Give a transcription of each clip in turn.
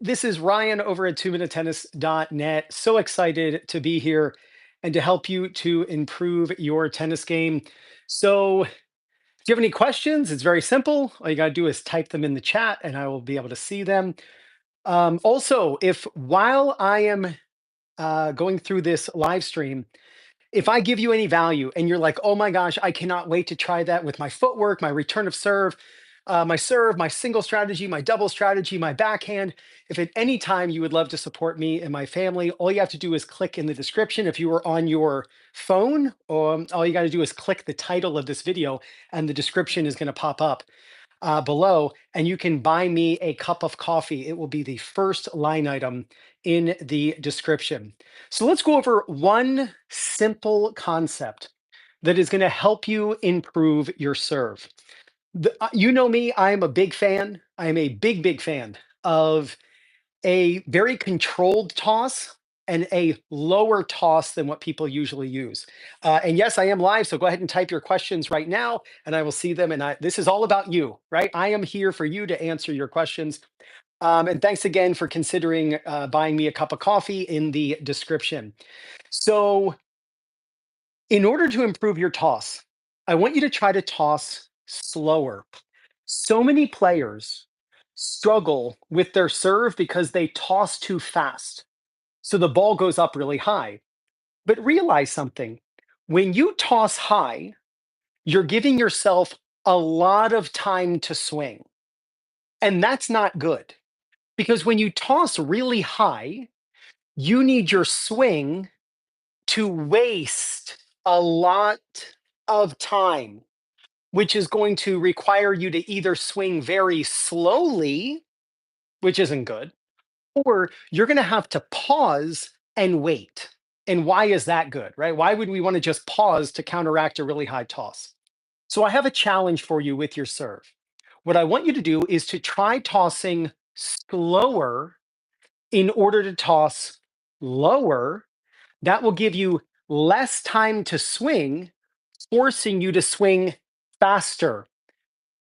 This is Ryan over at 2MinuteTennis.net. So excited to be here and to help you to improve your tennis game. So, if you have any questions, it's very simple. All you got to do is type them in the chat and I will be able to see them. Also, if while I am going through this live stream, if I give you any value and you're like, oh my gosh, I cannot wait to try that with my footwork, my return of serve, my single strategy, my double strategy, my backhand. If at any time you would love to support me and my family, all you have to do is click in the description. If you are on your phone, all you got to do is click the title of this video and the description is going to pop up below, and you can buy me a cup of coffee. It will be the first line item in the description. So let's go over one simple concept that is going to help you improve your serve. You know me, I am a big fan. I am a big fan of a very controlled toss and a lower toss than what people usually use. And yes, I am live, so go ahead and type your questions right now, and I will see them. And this is all about you, right? I am here for you to answer your questions. And thanks again for considering buying me a cup of coffee in the description. So, in order to improve your toss, I want you to try to toss slower. So many players struggle with their serve because they toss too fast. So the ball goes up really high. But realize something, when you toss high, you're giving yourself a lot of time to swing. And that's not good because when you toss really high, you need your swing to waste a lot of time, which is going to require you to either swing very slowly, which isn't good, or you're going to have to pause and wait. And why is that good, right? Why would we want to just pause to counteract a really high toss? So I have a challenge for you with your serve. What I want you to do is to try tossing slower in order to toss lower. That will give you less time to swing, forcing you to swing faster.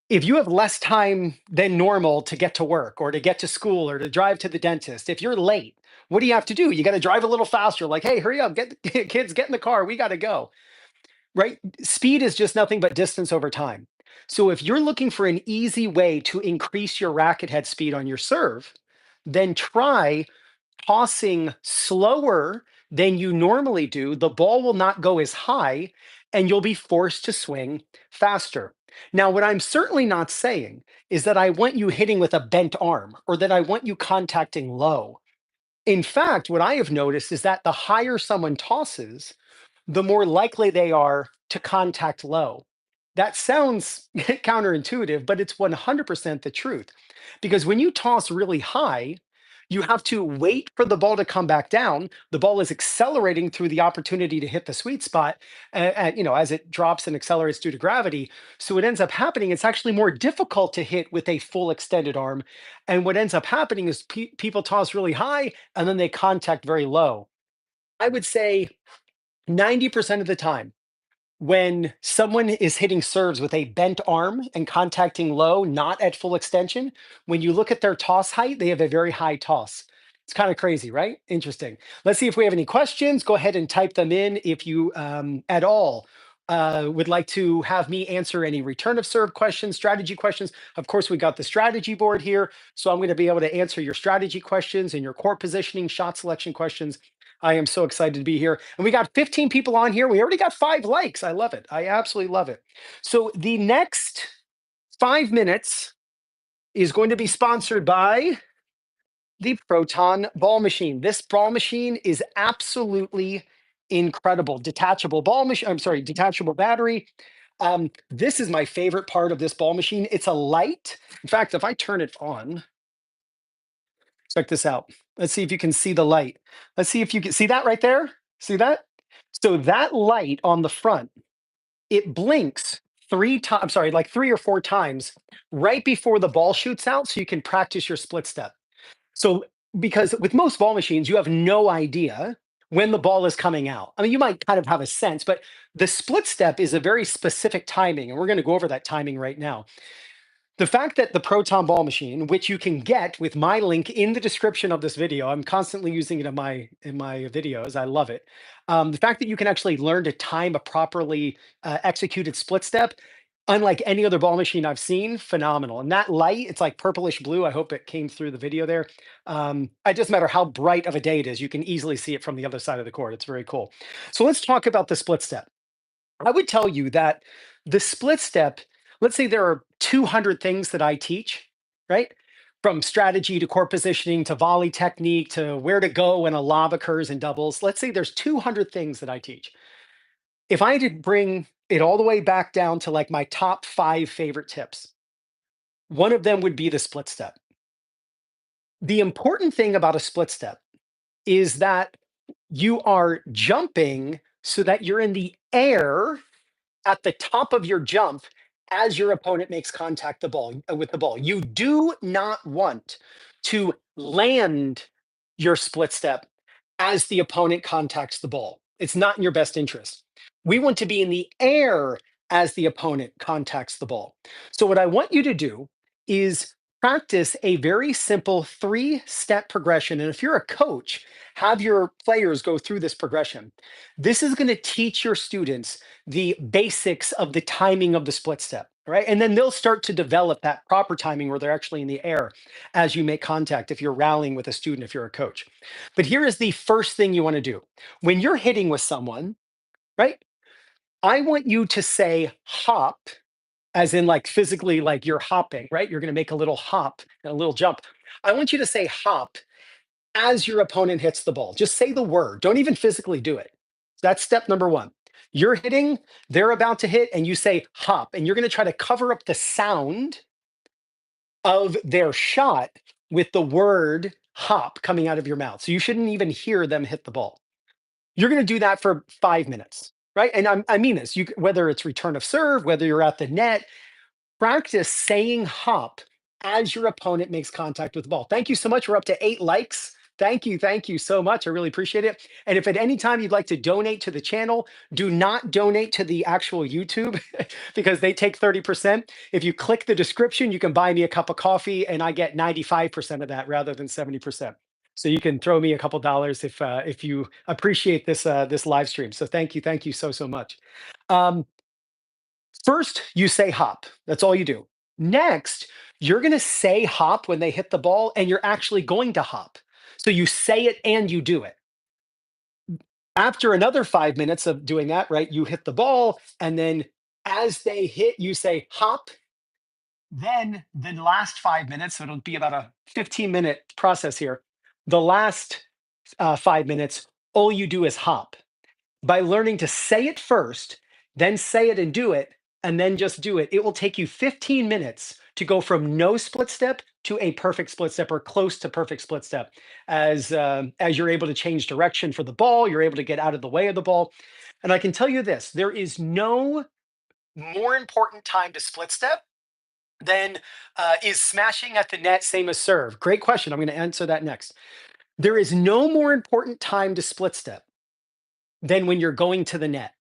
If you have less time than normal to get to work or to get to school or to drive to the dentist, if you're late, what do you have to do? You got to drive a little faster. Like, hey, hurry up, get kids, get in the car. We got to go. Right? Speed is just nothing but distance over time. So if you're looking for an easy way to increase your racket head speed on your serve, then try tossing slower than you normally do. The ball will not go as high and you'll be forced to swing faster. Now, what I'm certainly not saying is that I want you hitting with a bent arm or that I want you contacting low. In fact, what I have noticed is that the higher someone tosses, the more likely they are to contact low. That sounds counterintuitive, but it's 100% the truth. Because when you toss really high, you have to wait for the ball to come back down. The ball is accelerating through the opportunity to hit the sweet spot, as it drops and accelerates due to gravity. So what ends up happening, it's actually more difficult to hit with a full extended arm. And what ends up happening is people toss really high and then they contact very low. I would say 90% of the time, when someone is hitting serves with a bent arm and contacting low, not at full extension, when you look at their toss height, they have a very high toss. It's kind of crazy, right? Interesting. Let's see if we have any questions. Go ahead and type them in if you at all would like to have me answer any return of serve questions, strategy questions. Of course, we got the strategy board here. So I'm going to be able to answer your strategy questions and your court positioning, shot selection questions. I am so excited to be here. And we got 15 people on here. We already got 5 likes. I love it. I absolutely love it. So the next 5 minutes is going to be sponsored by the Proton Ball Machine. This ball machine is absolutely incredible. Detachable ball machine. I'm sorry, detachable battery. This is my favorite part of this ball machine. It's a light. In fact, if I turn it on, check this out. Let's see if you can see the light. Let's see if you can see that right there. See that? So that light on the front, it blinks 3 times, I'm sorry, like 3 or 4 times right before the ball shoots out so you can practice your split step. So because with most ball machines, you have no idea when the ball is coming out. I mean, you might kind of have a sense, but the split step is a very specific timing, and we're going to go over that timing right now. The fact that the Proton Ball Machine, which you can get with my link in the description of this video, I'm constantly using it in my videos. I love it. The fact that you can actually learn to time a properly executed split step, unlike any other ball machine I've seen, phenomenal. And that light, it's like purplish blue. I hope it came through the video there. It doesn't matter how bright of a day it is, you can easily see it from the other side of the court. It's very cool. So let's talk about the split step. I would tell you that the split step, let's say there are 200 things that I teach, right? From strategy to court positioning to volley technique to where to go when a lob occurs in doubles. Let's say there's 200 things that I teach. If I had to bring it all the way back down to like my top 5 favorite tips, one of them would be the split step. The important thing about a split step is that you are jumping so that you're in the air at the top of your jump as your opponent makes contact with the ball. You do not want to land your split step as the opponent contacts the ball. It's not in your best interest. We want to be in the air as the opponent contacts the ball. So what I want you to do is practice a very simple 3-step progression. And if you're a coach, have your players go through this progression. This is going to teach your students the basics of the timing of the split step, right? And then they'll start to develop that proper timing where they're actually in the air as you make contact if you're rallying with a student, if you're a coach. But here is the first thing you want to do. When you're hitting with someone, right? I want you to say hop, as in like physically, like you're hopping, right? You're going to make a little hop, a little jump. I want you to say hop as your opponent hits the ball. Just say the word. Don't even physically do it. That's step number one. You're hitting, they're about to hit, and you say hop, and you're going to try to cover up the sound of their shot with the word hop coming out of your mouth. So you shouldn't even hear them hit the ball. You're going to do that for 5 minutes, right? And I mean this, whether it's return of serve, whether you're at the net, practice saying hop as your opponent makes contact with the ball. Thank you so much. We're up to 8 likes. Thank you so much. I really appreciate it. And if at any time you'd like to donate to the channel, do not donate to the actual YouTube because they take 30%. If you click the description, you can buy me a cup of coffee and I get 95% of that rather than 70%. So you can throw me a couple dollars if you appreciate this live stream. So thank you so much. First, you say hop. That's all you do. Next, you're going to say hop when they hit the ball, and you're actually going to hop. So you say it and you do it. After another 5 minutes of doing that, right, you hit the ball, and then as they hit, you say hop. Then the last 5 minutes, so it'll be about a 15-minute process here. The last 5 minutes, all you do is hop. By learning to say it first, then say it and do it, and then just do it, it will take you 15 minutes to go from no split step to a perfect split step or close to perfect split step. As you're able to change direction for the ball, you're able to get out of the way of the ball. And I can tell you this, there is no more important time to split step than is smashing at the net, same as serve. Great question. I'm going to answer that next. There is no more important time to split step than when you're going to the net.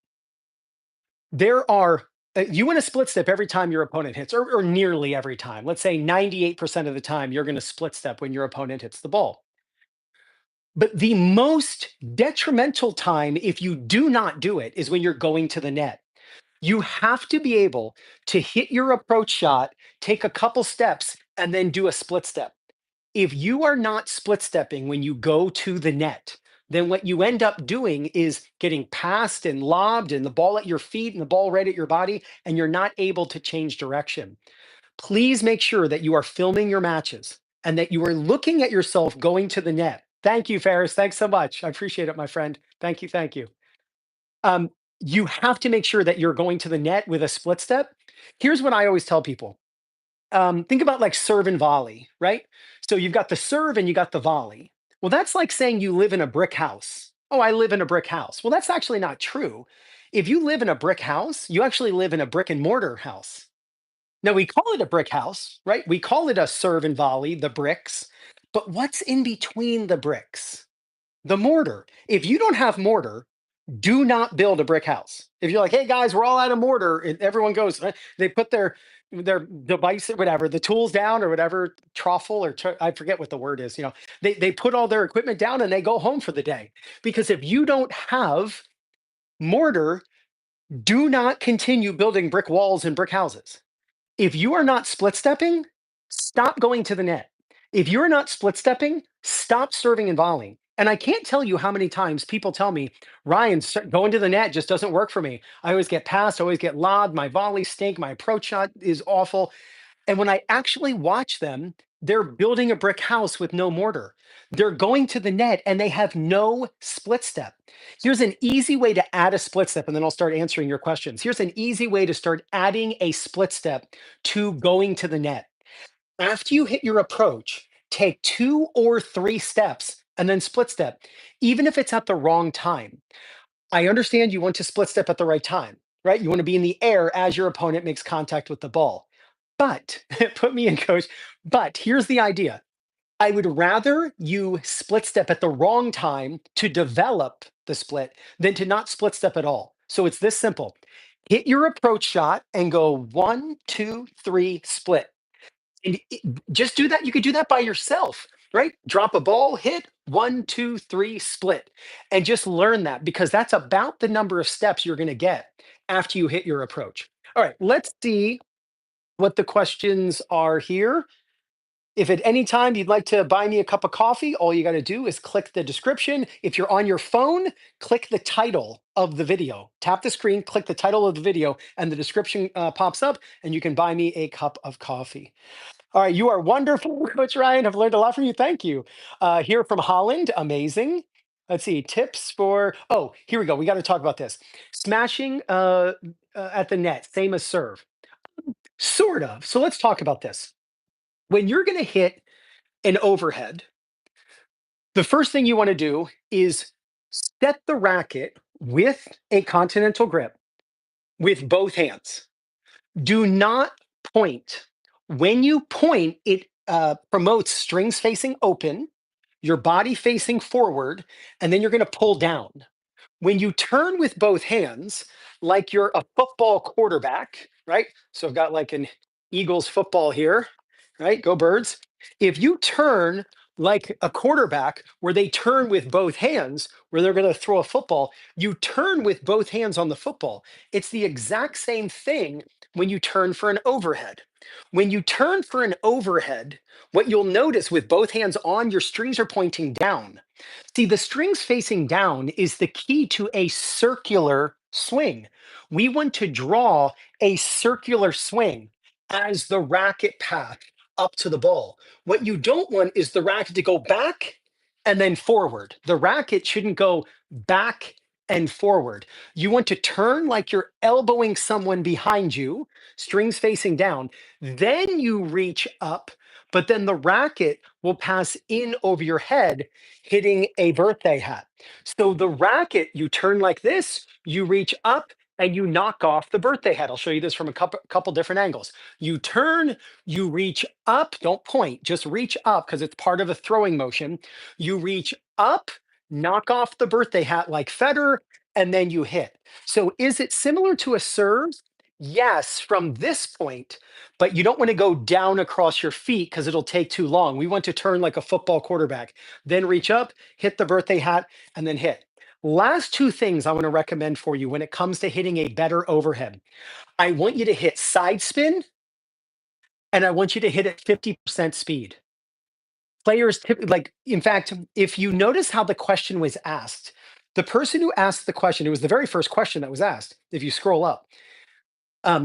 You want to split step every time your opponent hits, or nearly every time. Let's say 98% of the time you're going to split step when your opponent hits the ball. But the most detrimental time, if you do not do it, is when you're going to the net. You have to be able to hit your approach shot, take a couple steps, and then do a split step. If you are not split stepping when you go to the net, then what you end up doing is getting passed and lobbed and the ball at your feet and the ball right at your body, and you're not able to change direction. Please make sure that you are filming your matches and that you are looking at yourself going to the net. Thank you, Ferris. Thanks so much. I appreciate it, my friend. Thank you. Um, you have to make sure that you're going to the net with a split step. Here's what I always tell people. Think about like serve and volley, right? So you've got the serve and you got the volley. Well, that's like saying you live in a brick house. Oh, I live in a brick house. Well, that's actually not true. If you live in a brick house, you actually live in a brick and mortar house. Now, we call it a brick house, right? We call it a serve and volley, the bricks. But what's in between the bricks? The mortar. If you don't have mortar, do not build a brick house. If you're like, hey guys, we're all out of mortar, and everyone goes, they put their their device, whatever, the tools down or whatever, troffle or I forget what the word is. They put all their equipment down and they go home for the day. Because if you don't have mortar, do not continue building brick walls and brick houses. If you are not split stepping, stop going to the net. If you're not split stepping, stop serving and volleying. And I can't tell you how many times people tell me, Ryan, going to the net just doesn't work for me. I always get passed, I always get lobbed, my volleys stink, my approach shot is awful. And when I actually watch them, they're building a brick house with no mortar. They're going to the net and they have no split step. Here's an easy way to add a split step, and then I'll start answering your questions. Here's an easy way to start adding a split step to going to the net. After you hit your approach, take 2 or 3 steps and then split step, even if it's at the wrong time. I understand you want to split step at the right time, right? You want to be in the air as your opponent makes contact with the ball. But put me in, coach. But here's the idea. I would rather you split step at the wrong time to develop the split than to not split step at all. So it's this simple. Hit your approach shot and go 1, 2, 3, split. And just do that. You could do that by yourself, right? Drop a ball, hit 1, 2, 3, split, and just learn that because that's about the number of steps you're going to get after you hit your approach. All right, let's see what the questions are here. If at any time you'd like to buy me a cup of coffee, all you got to do is click the description. If you're on your phone, click the title of the video. Tap the screen, click the title of the video, and the description pops up, and you can buy me a cup of coffee. All right, you are wonderful, Coach Ryan. I've learned a lot from you. Thank you. Here from Holland, amazing. Let's see, tips for, oh, here we go. We got to talk about this. Smashing at the net, same as serve. Sort of. So let's talk about this. When you're going to hit an overhead, the first thing you want to do is set the racket with a continental grip with both hands. Do not point. When you point, it promotes strings facing open, your body facing forward, and then you're going to pull down. When you turn with both hands, like you're a football quarterback, right? So I've got like an Eagles football here, right? Go Birds. If you turn like a quarterback where they turn with both hands, where they're going to throw a football, you turn with both hands on the football. It's the exact same thing when you turn for an overhead. When you turn for an overhead, what you'll notice with both hands on, your strings are pointing down. See, the strings facing down is the key to a circular swing. We want to draw a circular swing as the racket path up to the ball. What you don't want is the racket to go back and then forward. The racket shouldn't go back and forward. You want to turn like you're elbowing someone behind you, strings facing down. Then you reach up, but then the racket will pass in over your head, hitting a birthday hat. So the racket, you turn like this, you reach up, and you knock off the birthday hat. I'll show you this from a couple different angles. You turn, you reach up, don't point, just reach up because it's part of a throwing motion. You reach up, knock off the birthday hat like Federer, and then you hit. So is it similar to a serve? Yes, from this point, but you don't want to go down across your feet because it'll take too long. We want to turn like a football quarterback, then reach up, hit the birthday hat, and then hit. Last 2 things I want to recommend for you when it comes to hitting a better overhead. I want you to hit side spin and I want you to hit at 50% speed. Players like, in fact, if you notice how the question was asked, the person who asked the question, it was the very first question that was asked, if you scroll up,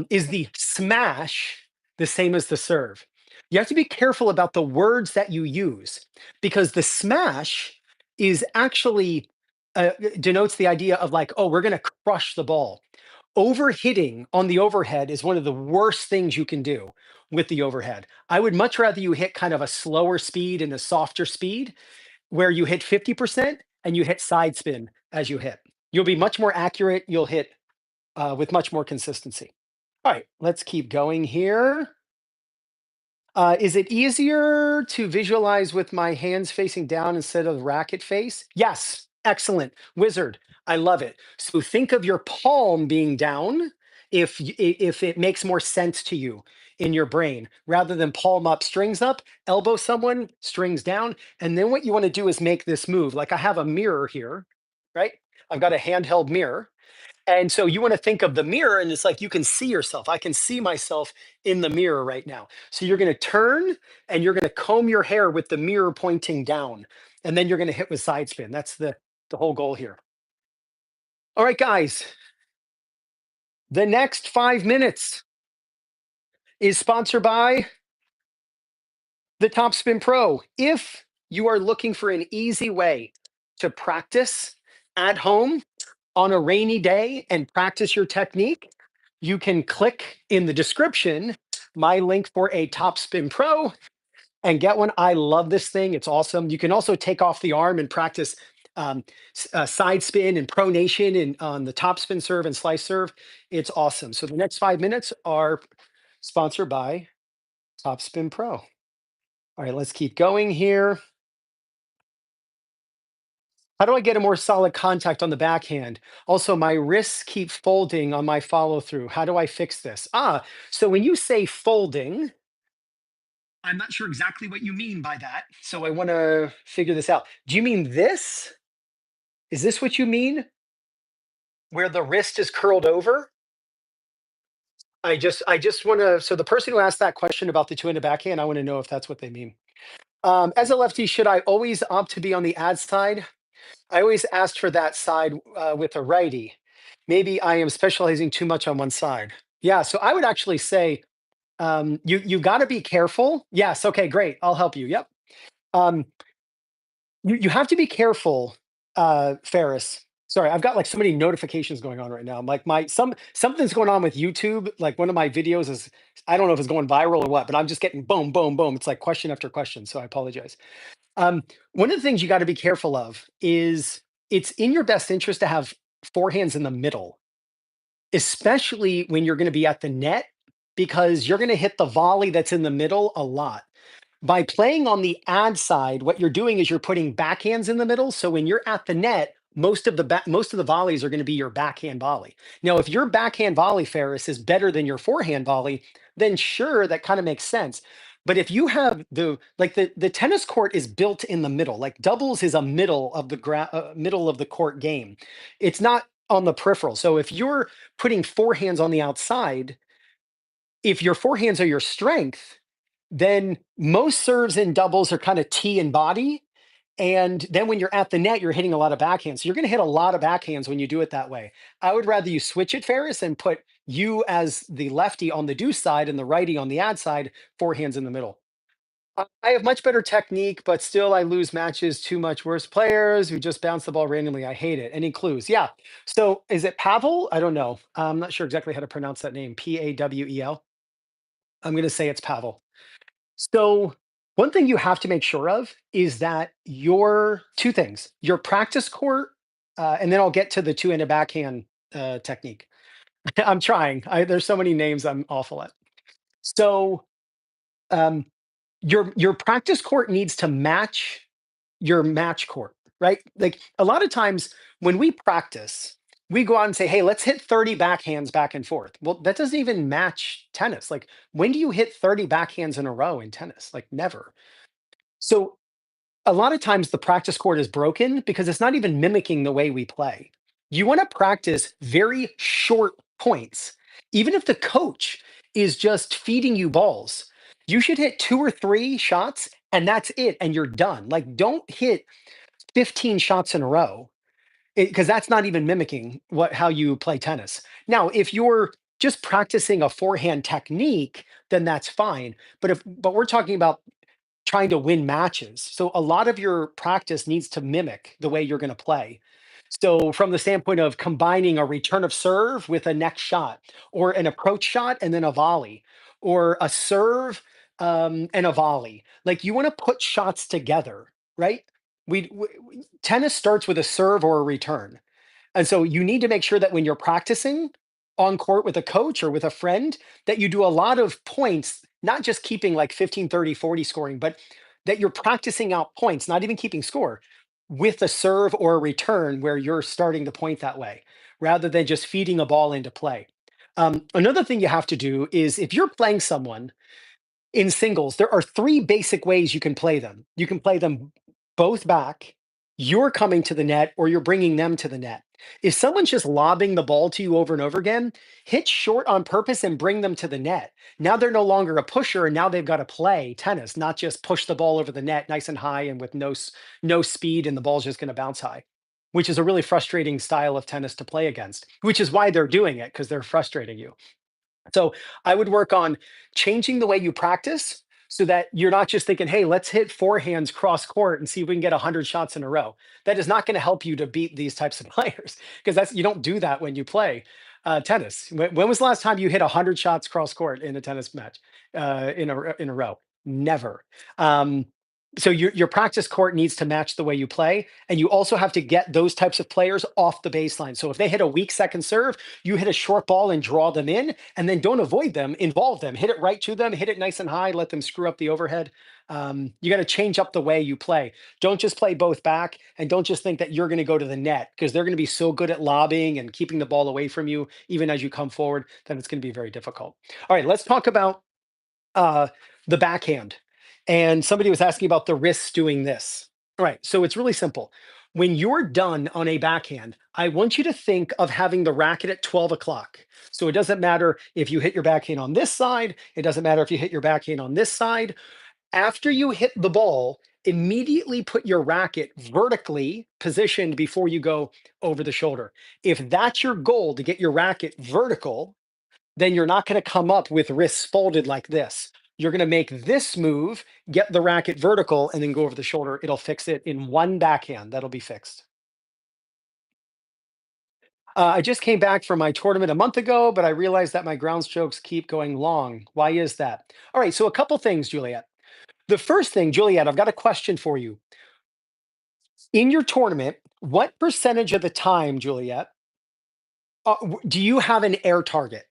is the smash the same as the serve? You have to be careful about the words that you use because the smash is actually denotes the idea of like, oh, we're going to crush the ball. Overhitting on the overhead is one of the worst things you can do with the overhead. I would much rather you hit kind of a slower speed and a softer speed where you hit 50% and you hit side spin as you hit. You'll be much more accurate. You'll hit with much more consistency. All right, let's keep going here. Is it easier to visualize with my hands facing down instead of the racket face? Yes, excellent. Wizard, I love it. So think of your palm being down if it makes more sense to you. in your brain. Rather than palm up, strings up, elbow someone, strings down. And then what you want to do is make this move. Like I have a mirror here, right? I've got a handheld mirror. And so you want to think of the mirror, and it's like you can see yourself. I can see myself in the mirror right now. So you're going to turn and you're going to comb your hair with the mirror pointing down. And then you're going to hit with side spin. That's the whole goal here. All right, guys, the next 5 minutes is sponsored by the Topspin Pro. If you are looking for an easy way to practice at home on a rainy day and practice your technique, you can click in the description my link for a Topspin Pro and get one. I love this thing. It's awesome. You can also take off the arm and practice side spin and pronation and on the top spin serve and slice serve. It's awesome. So the next 5 minutes are sponsored by Topspin Pro. All right, let's keep going here. How do I get a more solid contact on the backhand? Also, my wrists keep folding on my follow through. How do I fix this? So when you say folding, I'm not sure exactly what you mean by that. So I want to figure this out. Do you mean this? Is this what you mean? Where the wrist is curled over? I just want to. So the person who asked that question about the two-handed backhand, I want to know if that's what they mean. As a lefty, should I always opt to be on the ad side? I always asked for that side with a righty. Maybe I am specializing too much on one side. Yeah, so I would actually say you got to be careful. Yes, okay, great. I'll help you. Yep. Um, you have to be careful, Ferris. Sorry, I've got like so many notifications going on right now. Like something's going on with YouTube. Like one of my videos is I don't know if it's going viral or what, but I'm just getting boom, boom, boom. It's like question after question. So I apologize. One of the things you got to be careful of is it's in your best interest to have forehands in the middle, especially when you're going to be at the net, because you're going to hit the volley that's in the middle a lot. By playing on the ad side, what you're doing is you're putting backhands in the middle. So when you're at the net, most of the volleys are going to be your backhand volley. Now, if your backhand volley, Ferris, is better than your forehand volley, then sure, that kind of makes sense. But if you have the tennis court is built in the middle, like doubles is a middle of the court game. It's not on the peripheral. So if you're putting forehands on the outside, if your forehands are your strength, then most serves in doubles are kind of tee and body. And then when you're at the net, you're hitting a lot of backhands. So you're going to hit a lot of backhands when you do it that way. I would rather you switch it, Ferris, and put you as the lefty on the deuce side and the righty on the ad side, forehands in the middle. I have much better technique, but still I lose matches to much worse players who just bounce the ball randomly. I hate it. Any clues? Yeah. So is it Pavel? I don't know. I'm not sure exactly how to pronounce that name. Pawel. I'm going to say it's Pavel. So, one thing you have to make sure of is that your two things, your practice court, and then I'll get to the two-handed backhand technique. I'm trying. There's so many names I'm awful at. So, um, your practice court needs to match your match court, right? Like a lot of times when we practice, we go out and say, "Hey, let's hit 30 backhands back and forth." Well, that doesn't even match tennis. Like when do you hit 30 backhands in a row in tennis? Like never. So a lot of times the practice court is broken because it's not even mimicking the way we play. You want to practice very short points. Even if the coach is just feeding you balls, you should hit two or three shots and that's it. And you're done. Like, don't hit 15 shots in a row because that's not even mimicking how you play tennis. Now, if you're just practicing a forehand technique, then that's fine. But we're talking about trying to win matches. So a lot of your practice needs to mimic the way you're going to play. So from the standpoint of combining a return of serve with a next shot, or an approach shot and then a volley, or a serve and a volley, like you want to put shots together, right? Tennis starts with a serve or a return. And so you need to make sure that when you're practicing on court with a coach or with a friend, that you do a lot of points, not just keeping like 15, 30, 40 scoring, but that you're practicing out points, not even keeping score with a serve or a return where you're starting the point that way, rather than just feeding a ball into play. Another thing you have to do is if you're playing someone in singles, there are three basic ways you can play them. You can play them both back, you're coming to the net, or you're bringing them to the net. If someone's just lobbing the ball to you over and over again, hit short on purpose and bring them to the net. Now they're no longer a pusher, and now they've got to play tennis, not just push the ball over the net nice and high and with no speed, and the ball's just going to bounce high, which is a really frustrating style of tennis to play against, which is why they're doing it because they're frustrating you. So I would work on changing the way you practice so that you're not just thinking, hey, let's hit forehands cross court and see if we can get 100 shots in a row. That is not going to help you to beat these types of players because that's you don't do that when you play tennis. When was the last time you hit 100 shots cross court in a tennis match in a row? Never. So your practice court needs to match the way you play, and you also have to get those types of players off the baseline. So if they hit a weak second serve, you hit a short ball and draw them in, and then don't avoid them, involve them, hit it right to them, hit it nice and high, let them screw up the overhead. You got to change up the way you play. Don't just play both back, and don't just think that you're going to go to the net because they're going to be so good at lobbing and keeping the ball away from you, even as you come forward, that it's going to be very difficult. All right, let's talk about uh, the backhand. And somebody was asking about the wrists doing this. All right, so it's really simple. When you're done on a backhand, I want you to think of having the racket at 12 o'clock. So it doesn't matter if you hit your backhand on this side, it doesn't matter if you hit your backhand on this side. After you hit the ball, immediately put your racket vertically positioned before you go over the shoulder. If that's your goal to get your racket vertical, then you're not going to come up with wrists folded like this. You're going to make this move, get the racket vertical, and then go over the shoulder. It'll fix it in one backhand. That'll be fixed. I just came back from my tournament a month ago, but I realized that my ground strokes keep going long. Why is that? All right, so a couple things, Juliet. The first thing, Juliet, I've got a question for you. In your tournament, what percentage of the time, Juliet, do you have an air target?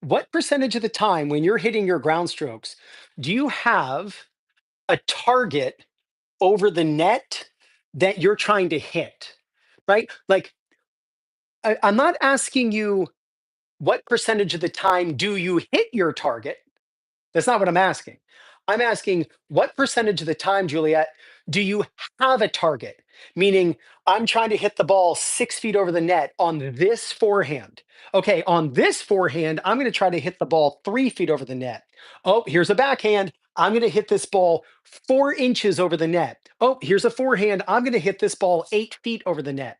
What percentage of the time when you're hitting your ground strokes do you have a target over the net that you're trying to hit? Right? Like, I'm not asking you what percentage of the time do you hit your target. That's not what I'm asking. I'm asking what percentage of the time, Juliet, do you have a target? Meaning, I'm trying to hit the ball 6 feet over the net on this forehand. Okay, on this forehand, I'm going to try to hit the ball 3 feet over the net. Oh, here's a backhand. I'm going to hit this ball 4 inches over the net. Oh, here's a forehand. I'm going to hit this ball 8 feet over the net.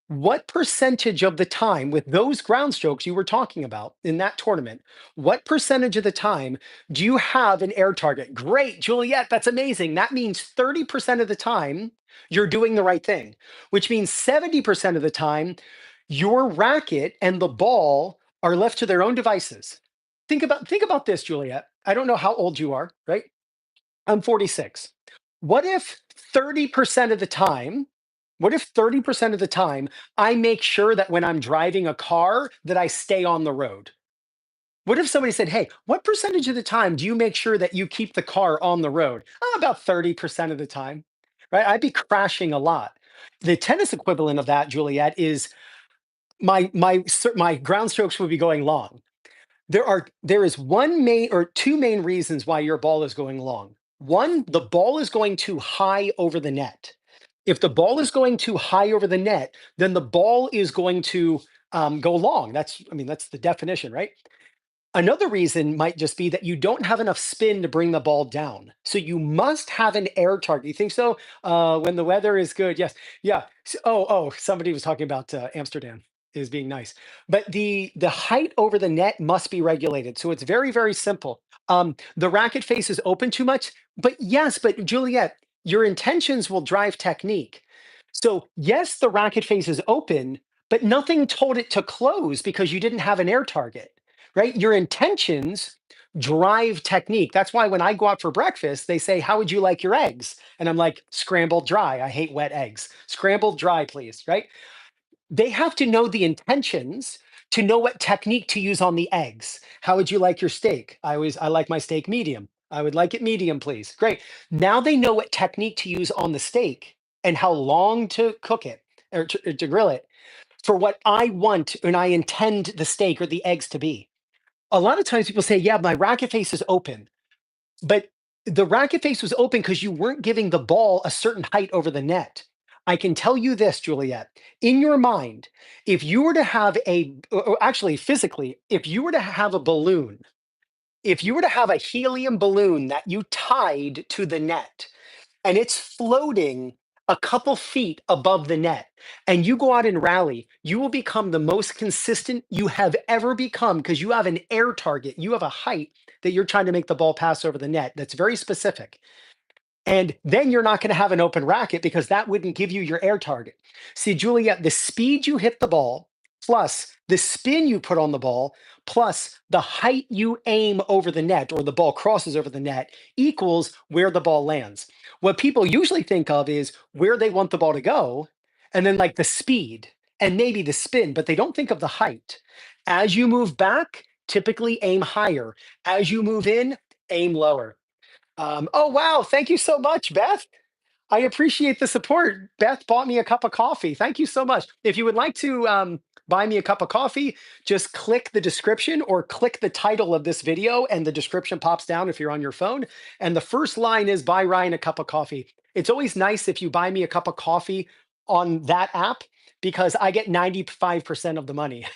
What percentage of the time with those ground strokes you were talking about in that tournament, what percentage of the time do you have an air target? Great, Juliet, that's amazing. That means 30% of the time you're doing the right thing, which means 70% of the time your racket and the ball are left to their own devices. Think about this, Juliet. I don't know how old you are, right? I'm 46. What if 30% of the time, what if 30% of the time I make sure that when I'm driving a car that I stay on the road? What if somebody said, "Hey, what percentage of the time do you make sure that you keep the car on the road?" "Oh, about 30% of the time." Right? I'd be crashing a lot. The tennis equivalent of that, Juliet, is my ground strokes would be going long. There is one main or two main reasons why your ball is going long. One, the ball is going too high over the net. If the ball is going too high over the net, then the ball is going to go long. That's the definition, right? Another reason might just be that you don't have enough spin to bring the ball down. So you must have an air target. You think so? When the weather is good, yes, yeah. Somebody was talking about Amsterdam is being nice, but the height over the net must be regulated. So it's very very simple. The racket face is open too much, but yes, but Juliet, your intentions will drive technique. So yes, the racket face is open, but nothing told it to close because you didn't have an air target, right? Your intentions drive technique. That's why when I go out for breakfast, they say, "How would you like your eggs?" And I'm like, "Scrambled dry. I hate wet eggs. Scrambled dry, please." Right? They have to know the intentions to know what technique to use on the eggs. How would you like your steak? I like my steak medium. I would like it medium, please. Great. Now they know what technique to use on the steak and how long to cook it or to grill it. for what I want and I intend the steak or the eggs to be. A lot of times people say, yeah, my racket face is open, but the racket face was open because you weren't giving the ball a certain height over the net. I can tell you this, Juliet, in your mind, if you were to have or actually physically, if you were to have a balloon, if you were to have a helium balloon that you tied to the net, and it's floating a couple feet above the net, and you go out and rally, you will become the most consistent you have ever become because you have an air target. You have a height that you're trying to make the ball pass over the net that's very specific. And then you're not going to have an open racket because that wouldn't give you your air target. See, Julia, the speed you hit the ball, plus the spin you put on the ball, plus the height you aim over the net or the ball crosses over the net equals where the ball lands. What people usually think of is where they want the ball to go, and then like the speed and maybe the spin, but they don't think of the height. As you move back, typically aim higher. As you move in, aim lower. Oh, wow. Thank you so much, Beth. I appreciate the support. Beth bought me a cup of coffee. Thank you so much. If you would like to buy me a cup of coffee, just click the description or click the title of this video, and the description pops down if you're on your phone. And the first line is buy Ryan a cup of coffee. It's always nice if you buy me a cup of coffee on that app because I get 95% of the money.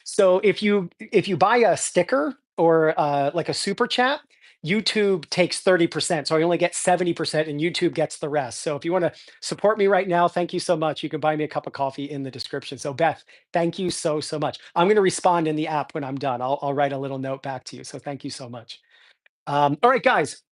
So if you buy a sticker or like a super chat, YouTube takes 30%. So I only get 70% and YouTube gets the rest. So if you want to support me right now, thank you so much. You can buy me a cup of coffee in the description. So Beth, thank you so, so much. I'm going to respond in the app when I'm done. I'll write a little note back to you. So thank you so much. All right, guys,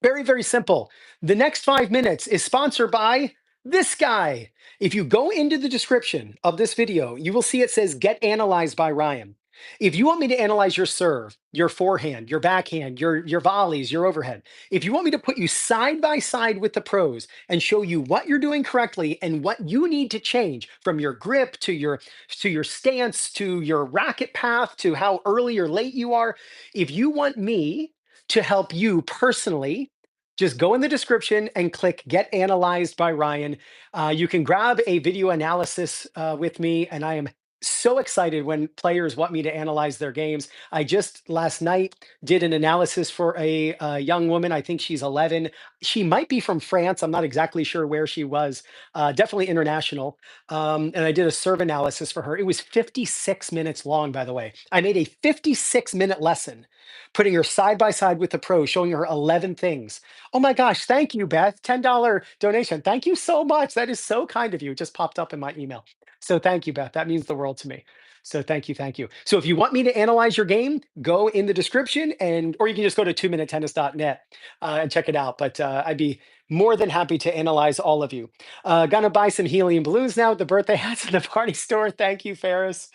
very, very simple. The next 5 minutes is sponsored by this guy. If you go into the description of this video, you will see it says Get Analyzed by Ryan. If you want me to analyze your serve, your forehand, your backhand, your volleys, your overhead, if you want me to put you side by side with the pros and show you what you're doing correctly and what you need to change from your grip to your stance to your racket path to how early or late you are, if you want me to help you personally, just go in the description and click Get Analyzed by Ryan. You can grab a video analysis with me, and I am so excited when players want me to analyze their games. I just last night did an analysis for a young woman. I think she's 11. She might be from France. I'm not exactly sure where she was. Definitely international. And I did a serve analysis for her. It was 56 minutes long, by the way. I made a 56-minute lesson, putting her side by side with the pro, showing her 11 things. Oh my gosh, thank you, Beth. $10 donation. Thank you so much. That is so kind of you. It just popped up in my email. So thank you, Beth. That means the world to me. So thank you, thank you. So if you want me to analyze your game, go in the description, or you can just go to 2minutetennis.net and check it out. But I'd be more than happy to analyze all of you. Gonna buy some helium balloons now at the birthday hats in the party store. Thank you, Ferris.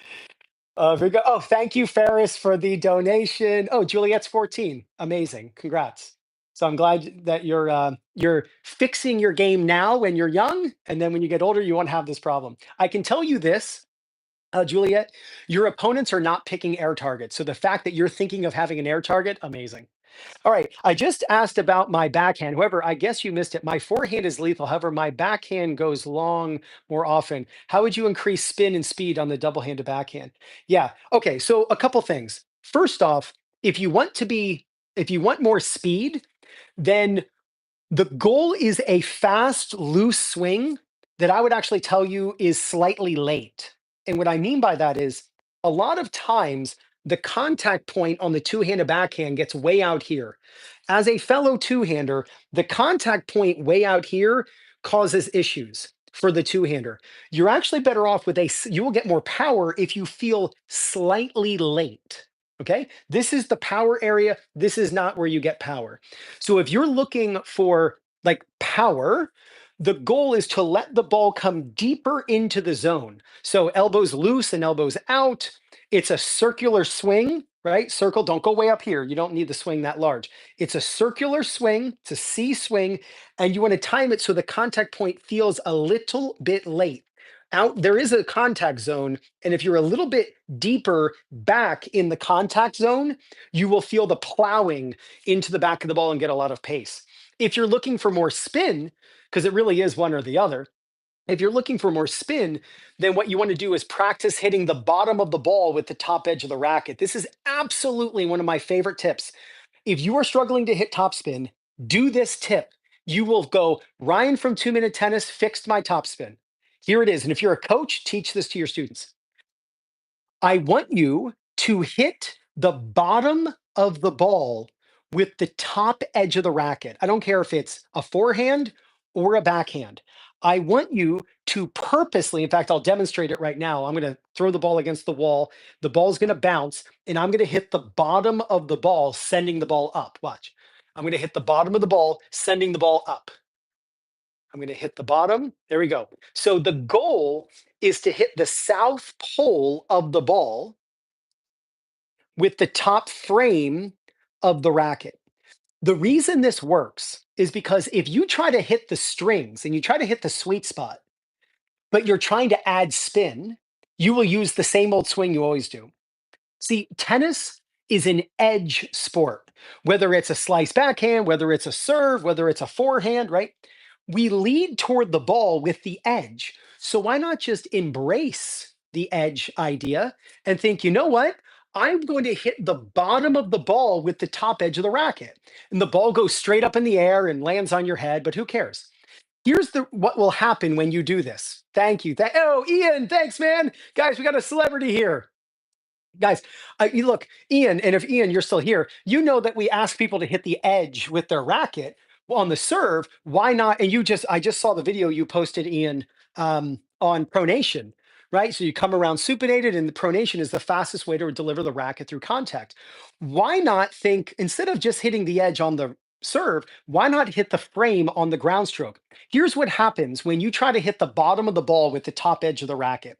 Oh, thank you, Ferris, for the donation. Oh, Juliet's 14. Amazing. Congrats. So I'm glad that you're fixing your game now when you're young, and then when you get older, you won't have this problem. I can tell you this, Juliet, your opponents are not picking air targets. So the fact that you're thinking of having an air target, amazing. All right. I just asked about my backhand. However, I guess you missed it. My forehand is lethal. However, my backhand goes long more often. How would you increase spin and speed on the double-handed backhand? Yeah. Okay. So a couple things. First off, if you want to be, if you want more speed, then the goal is a fast, loose swing that I would actually tell you is slightly late. And what I mean by that is a lot of times the contact point on the two-handed backhand gets way out here. As a fellow two-hander, the contact point way out here causes issues for the two-hander. You're actually better off with you will get more power if you feel slightly late. Okay, this is the power area. This is not where you get power. So if you're looking for like power, the goal is to let the ball come deeper into the zone. So elbows loose and elbows out. It's a circular swing, right? Circle, don't go way up here. You don't need the swing that large. It's a circular swing, it's a C swing, and you want to time it so the contact point feels a little bit late. Out there is a contact zone, and if you're a little bit deeper back in the contact zone, you will feel the plowing into the back of the ball and get a lot of pace. If you're looking for more spin, because it really is one or the other, If you're looking for more spin, then what you want to do is practice hitting the bottom of the ball with the top edge of the racket. This is absolutely one of my favorite tips. If you are struggling to hit topspin, do this tip. You will go, Ryan from 2 Minute Tennis fixed my topspin. Here it is. And if you're a coach, teach this to your students. I want you to hit the bottom of the ball with the top edge of the racket. I don't care if it's a forehand or a backhand. I want you to purposely, in fact, I'll demonstrate it right now. I'm going to throw the ball against the wall. The ball's going to bounce, and I'm going to hit the bottom of the ball, sending the ball up. Watch. I'm going to hit the bottom of the ball, sending the ball up. I'm going to hit the bottom. There we go. So the goal is to hit the south pole of the ball with the top frame of the racket. The reason this works is because if you try to hit the strings and you try to hit the sweet spot, but you're trying to add spin, you will use the same old swing you always do. See, tennis is an edge sport, whether it's a slice backhand, whether it's a serve, whether it's a forehand, right? We lead toward the ball with the edge. So why not just embrace the edge idea and think, you know what? I'm going to hit the bottom of the ball with the top edge of the racket. And the ball goes straight up in the air and lands on your head, but who cares? Here's the what will happen when you do this. Thank you. Oh, Ian, thanks, man. Guys, we got a celebrity here. Guys, you look, Ian, and if Ian, you're still here, you know that we ask people to hit the edge with their racket on the serve. Why not? And I just saw the video you posted, Ian, on pronation, right? So you come around supinated, and the pronation is the fastest way to deliver the racket through contact. Why not think, instead of just hitting the edge on the serve, why not hit the frame on the ground stroke? Here's what happens when you try to hit the bottom of the ball with the top edge of the racket.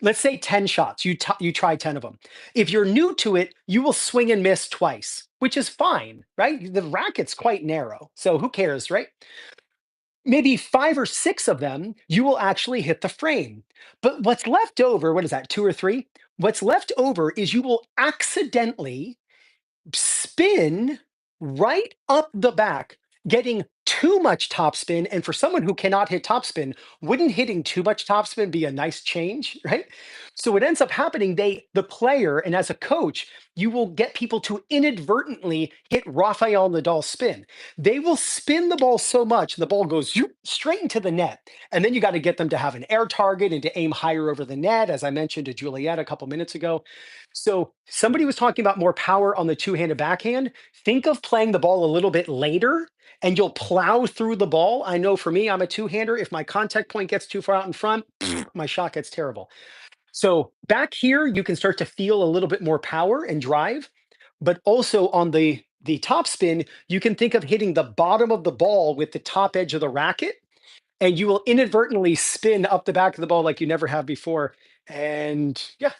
Let's say 10 shots, you try 10 of them. If you're new to it, you will swing and miss twice, which is fine, right? The racket's quite narrow, so who cares, right? Maybe 5 or 6 of them, you will actually hit the frame. But what's left over, what is that, 2 or 3? What's left over is you will accidentally spin right up the back, getting too much topspin. And for someone who cannot hit topspin, wouldn't hitting too much topspin be a nice change, right? So what ends up happening, the player, and as a coach, you will get people to inadvertently hit Rafael Nadal spin. They will spin the ball so much, the ball goes straight into the net. And then you got to get them to have an air target and to aim higher over the net, as I mentioned to Juliet a couple minutes ago. So somebody was talking about more power on the two-handed backhand. Think of playing the ball a little bit later and you'll plow through the ball. I know for me, I'm a two-hander. If my contact point gets too far out in front, my shot gets terrible. So back here, you can start to feel a little bit more power and drive, but also on the top spin, you can think of hitting the bottom of the ball with the top edge of the racket, and you will inadvertently spin up the back of the ball like you never have before. And yeah,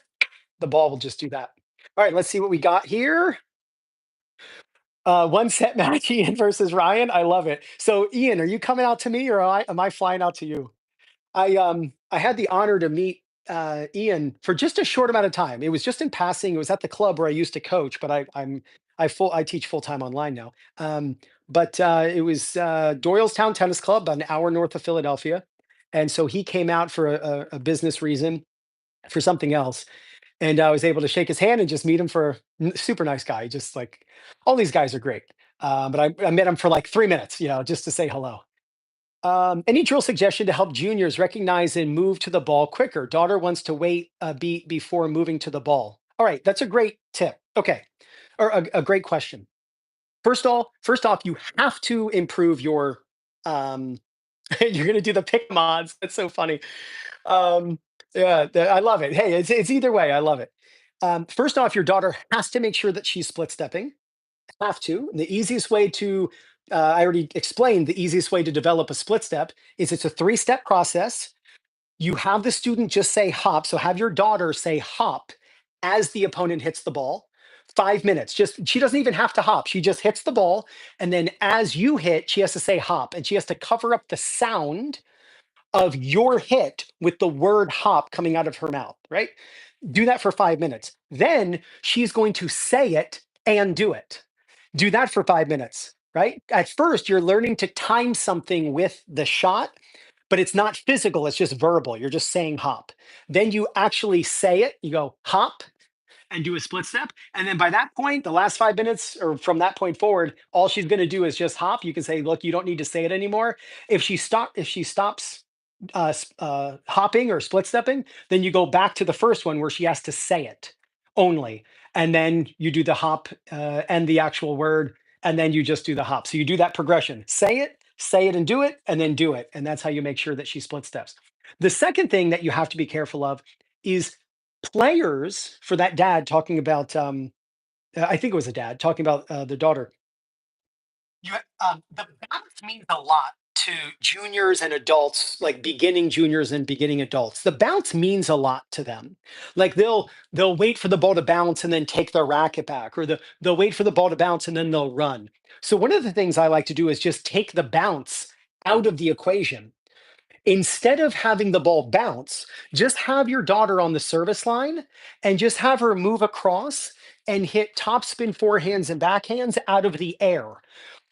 the ball will just do that. All right, let's see what we got here. One set match, Ian versus Ryan. I love it. So, Ian, are you coming out to me, or am I flying out to you? I had the honor to meet Ian for just a short amount of time. It was just in passing. It was at the club where I used to coach, but I teach full time online now. But it was Doylestown Tennis Club, about an hour north of Philadelphia, and so he came out for a business reason, for something else, and I was able to shake his hand and just meet him for super nice guy. Just like all these guys are great, but I met him for like 3 minutes, just to say hello. Any drill suggestion to help juniors recognize and move to the ball quicker? Daughter wants to wait a beat before moving to the ball. All right, that's a great tip. Okay, or a great question. First off, you have to improve your. Um, you're going to do the pick mods. That's so funny. Um, yeah, I love it. Hey, it's either way. I love it. First off, your daughter has to make sure that she's split stepping. Have to. The easiest way to, I already explained, the easiest way to develop a split step is it's a 3-step process. You have the student just say hop. So have your daughter say hop as the opponent hits the ball. 5 minutes. Just she doesn't even have to hop. She just hits the ball. And then as you hit, she has to say hop. And she has to cover up the sound of your hit with the word hop coming out of her mouth, right? Do that for 5 minutes. Then she's going to say it and do it. Do that for 5 minutes, right? At first, you're learning to time something with the shot, but it's not physical, it's just verbal. You're just saying hop. Then you actually say it. You go hop and do a split step. And then by that point, the last 5 minutes or from that point forward, all she's going to do is just hop. You can say, look, you don't need to say it anymore. If she stops hopping or split stepping, then you go back to the first one where she has to say it only. And then you do the hop and the actual word, and then you just do the hop. So you do that progression, say it and do it, and then do it. And that's how you make sure that she split steps. The second thing that you have to be careful of is players, for that dad talking about I think it was a dad talking about the daughter. The bounce means a lot to juniors and adults, like beginning juniors and beginning adults. The bounce means a lot to them. Like they'll wait for the ball to bounce and then take their racket back, or they'll wait for the ball to bounce and then they'll run. So one of the things I like to do is just take the bounce out of the equation. Instead of having the ball bounce, just have your daughter on the service line and just have her move across and hit topspin forehands and backhands out of the air.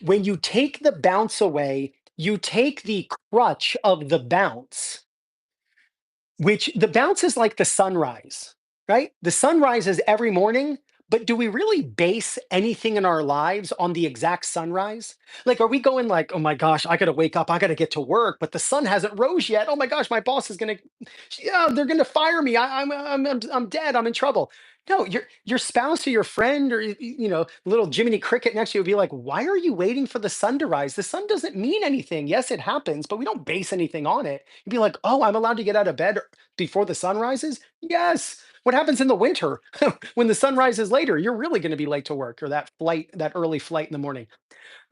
When you take the bounce away, you take the crutch of the bounce, which the bounce is like the sunrise, right? The sun rises every morning, but do we really base anything in our lives on the exact sunrise? Like, are we going like, oh my gosh, I gotta wake up, I gotta get to work, but the sun hasn't rose yet. Oh my gosh, my boss is gonna, yeah, they're gonna fire me. I'm dead. I'm in trouble. No, your spouse or your friend or little Jiminy Cricket next to you will be like, why are you waiting for the sun to rise? The sun doesn't mean anything. Yes, it happens, but we don't base anything on it. You'd be like, oh, I'm allowed to get out of bed before the sun rises? Yes. What happens in the winter when the sun rises later? You're really going to be late to work or that early flight in the morning.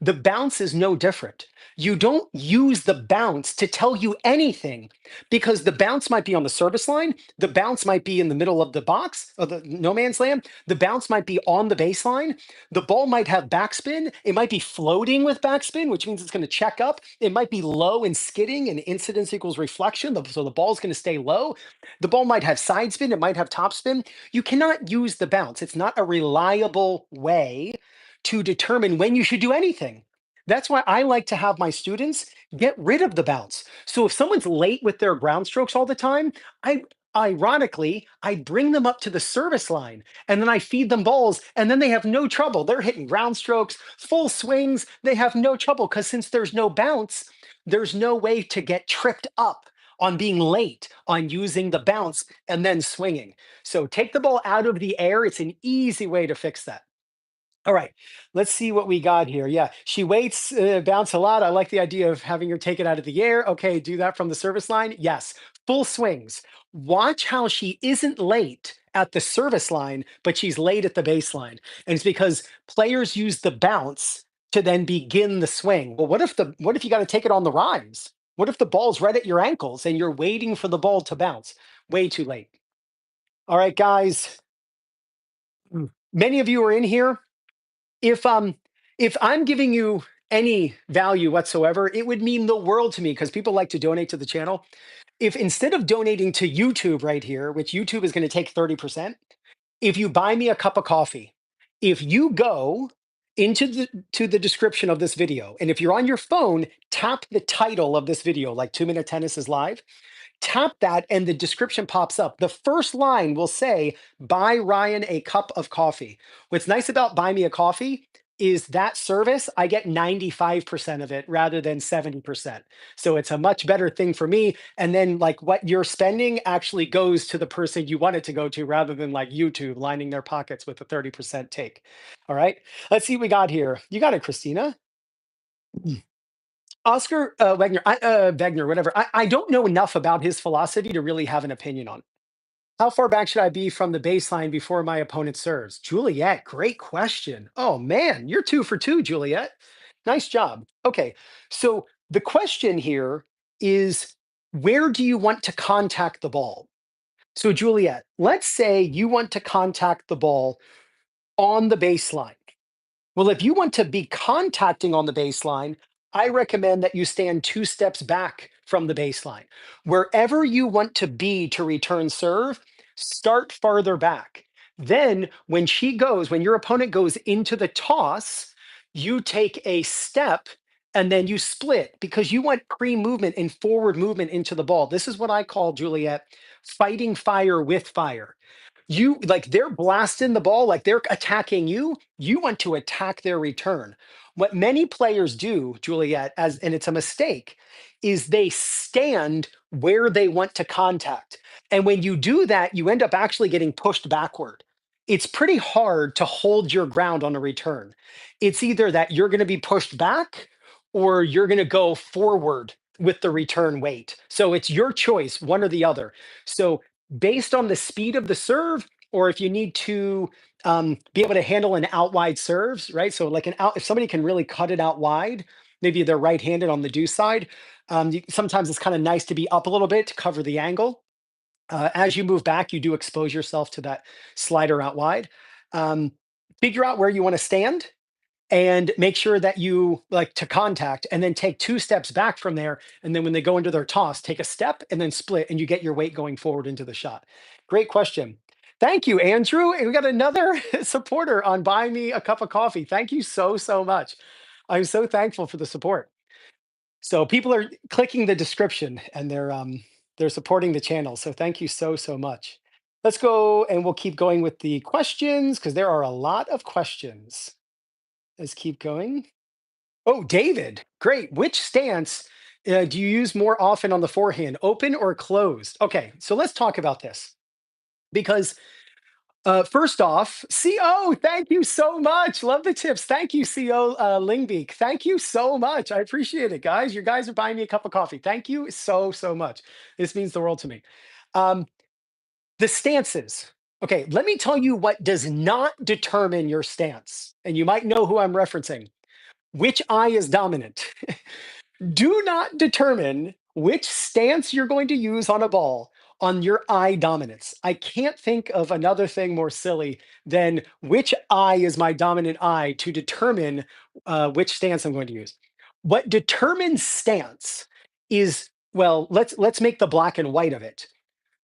The bounce is no different. You don't use the bounce to tell you anything because the bounce might be on the service line. The bounce might be in the middle of the box of the no man's land. The bounce might be on the baseline. The ball might have backspin. It might be floating with backspin, which means it's going to check up. It might be low and skidding, and incidence equals reflection. So the ball's going to stay low. The ball might have side spin. It might have top spin. You cannot use the bounce. It's not a reliable way to determine when you should do anything. That's why I like to have my students get rid of the bounce. So if someone's late with their ground strokes all the time, I bring them up to the service line and then I feed them balls and then they have no trouble. They're hitting ground strokes, full swings. They have no trouble because since there's no bounce, there's no way to get tripped up on being late on using the bounce and then swinging. So take the ball out of the air. It's an easy way to fix that. All right, let's see what we got here. Yeah, she waits, bounce a lot. I like the idea of having her take it out of the air. Okay, do that from the service line. Yes, full swings. Watch how she isn't late at the service line, but she's late at the baseline. And it's because players use the bounce to then begin the swing. Well, what if you got to take it on the rise? What if the ball's right at your ankles and you're waiting for the ball to bounce? Way too late. All right, guys. Many of you are in here if I'm giving you any value whatsoever, it would mean the world to me because people like to donate to the channel. If instead of donating to YouTube right here, which YouTube is going to take 30%, if you buy me a cup of coffee, if you go into the description of this video, and if you're on your phone, tap the title of this video, like 2 Minute Tennis is live. Tap that and the description pops up. The first line will say, buy Ryan a cup of coffee. What's nice about buy me a coffee is that service, I get 95% of it rather than 70%. So it's a much better thing for me. And then like what you're spending actually goes to the person you want it to go to rather than like YouTube lining their pockets with a 30% take. All right, let's see what we got here. You got it, Christina. Oscar Wagner, whatever. I don't know enough about his philosophy to really have an opinion on. How far back should I be from the baseline before my opponent serves? Juliet, great question. Oh man, you're 2 for 2, Juliet. Nice job. Okay, so the question here is where do you want to contact the ball? So, Juliet, let's say you want to contact the ball on the baseline. Well, if you want to be contacting on the baseline, I recommend that you stand 2 steps back from the baseline. Wherever you want to be to return serve, start farther back. Then, when your opponent goes into the toss, you take a step and then you split because you want pre-movement and forward movement into the ball. This is what I call, Juliet, fighting fire with fire. You like they're blasting the ball, like they're attacking you. You want to attack their return. What many players do, Juliet, as and it's a mistake, is they stand where they want to contact. And when you do that, you end up actually getting pushed backward. It's pretty hard to hold your ground on a return. It's either that you're going to be pushed back or you're going to go forward with the return weight. So it's your choice, one or the other. So based on the speed of the serve, or if you need to be able to handle an out wide serves, right? So like an out, if somebody can really cut it out wide, maybe they're right-handed on the deuce side. Sometimes it's kind of nice to be up a little bit to cover the angle. As you move back, you do expose yourself to that slider out wide. Um, Figure out where you want to stand and make sure that you like to contact and then take 2 steps back from there. And then when they go into their toss, take a step and then split and you get your weight going forward into the shot. Great question. Thank you, Andrew. And we got another supporter on Buy Me a Cup of Coffee. Thank you so, so much. I'm so thankful for the support. So people are clicking the description and they're supporting the channel. So thank you so, so much. Let's go and we'll keep going with the questions because there are a lot of questions. Let's keep going. Oh, David, great. Which stance do you use more often on the forehand, open or closed? Okay, so let's talk about this because first off, CO, thank you so much. Love the tips. Thank you, CO Lingbeek. Thank you so much. I appreciate it, guys. You guys are buying me a cup of coffee. Thank you so, so much. This means the world to me. Um, the stances. Okay, let me tell you what does not determine your stance. And you might know who I'm referencing. Which eye is dominant? Do not determine which stance you're going to use on a ball on your eye dominance. I can't think of another thing more silly than which eye is my dominant eye to determine which stance I'm going to use. What determines stance is, well, let's make the black and white of it.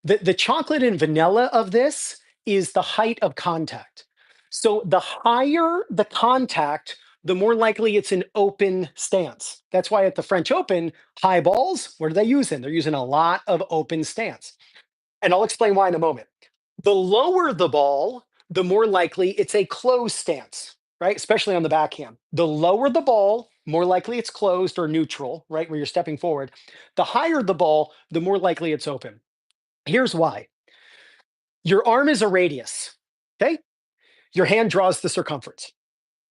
The chocolate and vanilla of this is the height of contact. So the higher the contact, the more likely it's an open stance. That's why at the French Open, high balls, what are they using? They're using a lot of open stance. And I'll explain why in a moment. The lower the ball, the more likely it's a closed stance, right? Especially on the backhand. The lower the ball, more likely it's closed or neutral, right? Where you're stepping forward. The higher the ball, the more likely it's open. Here's why. Your arm is a radius, okay? Your hand draws the circumference.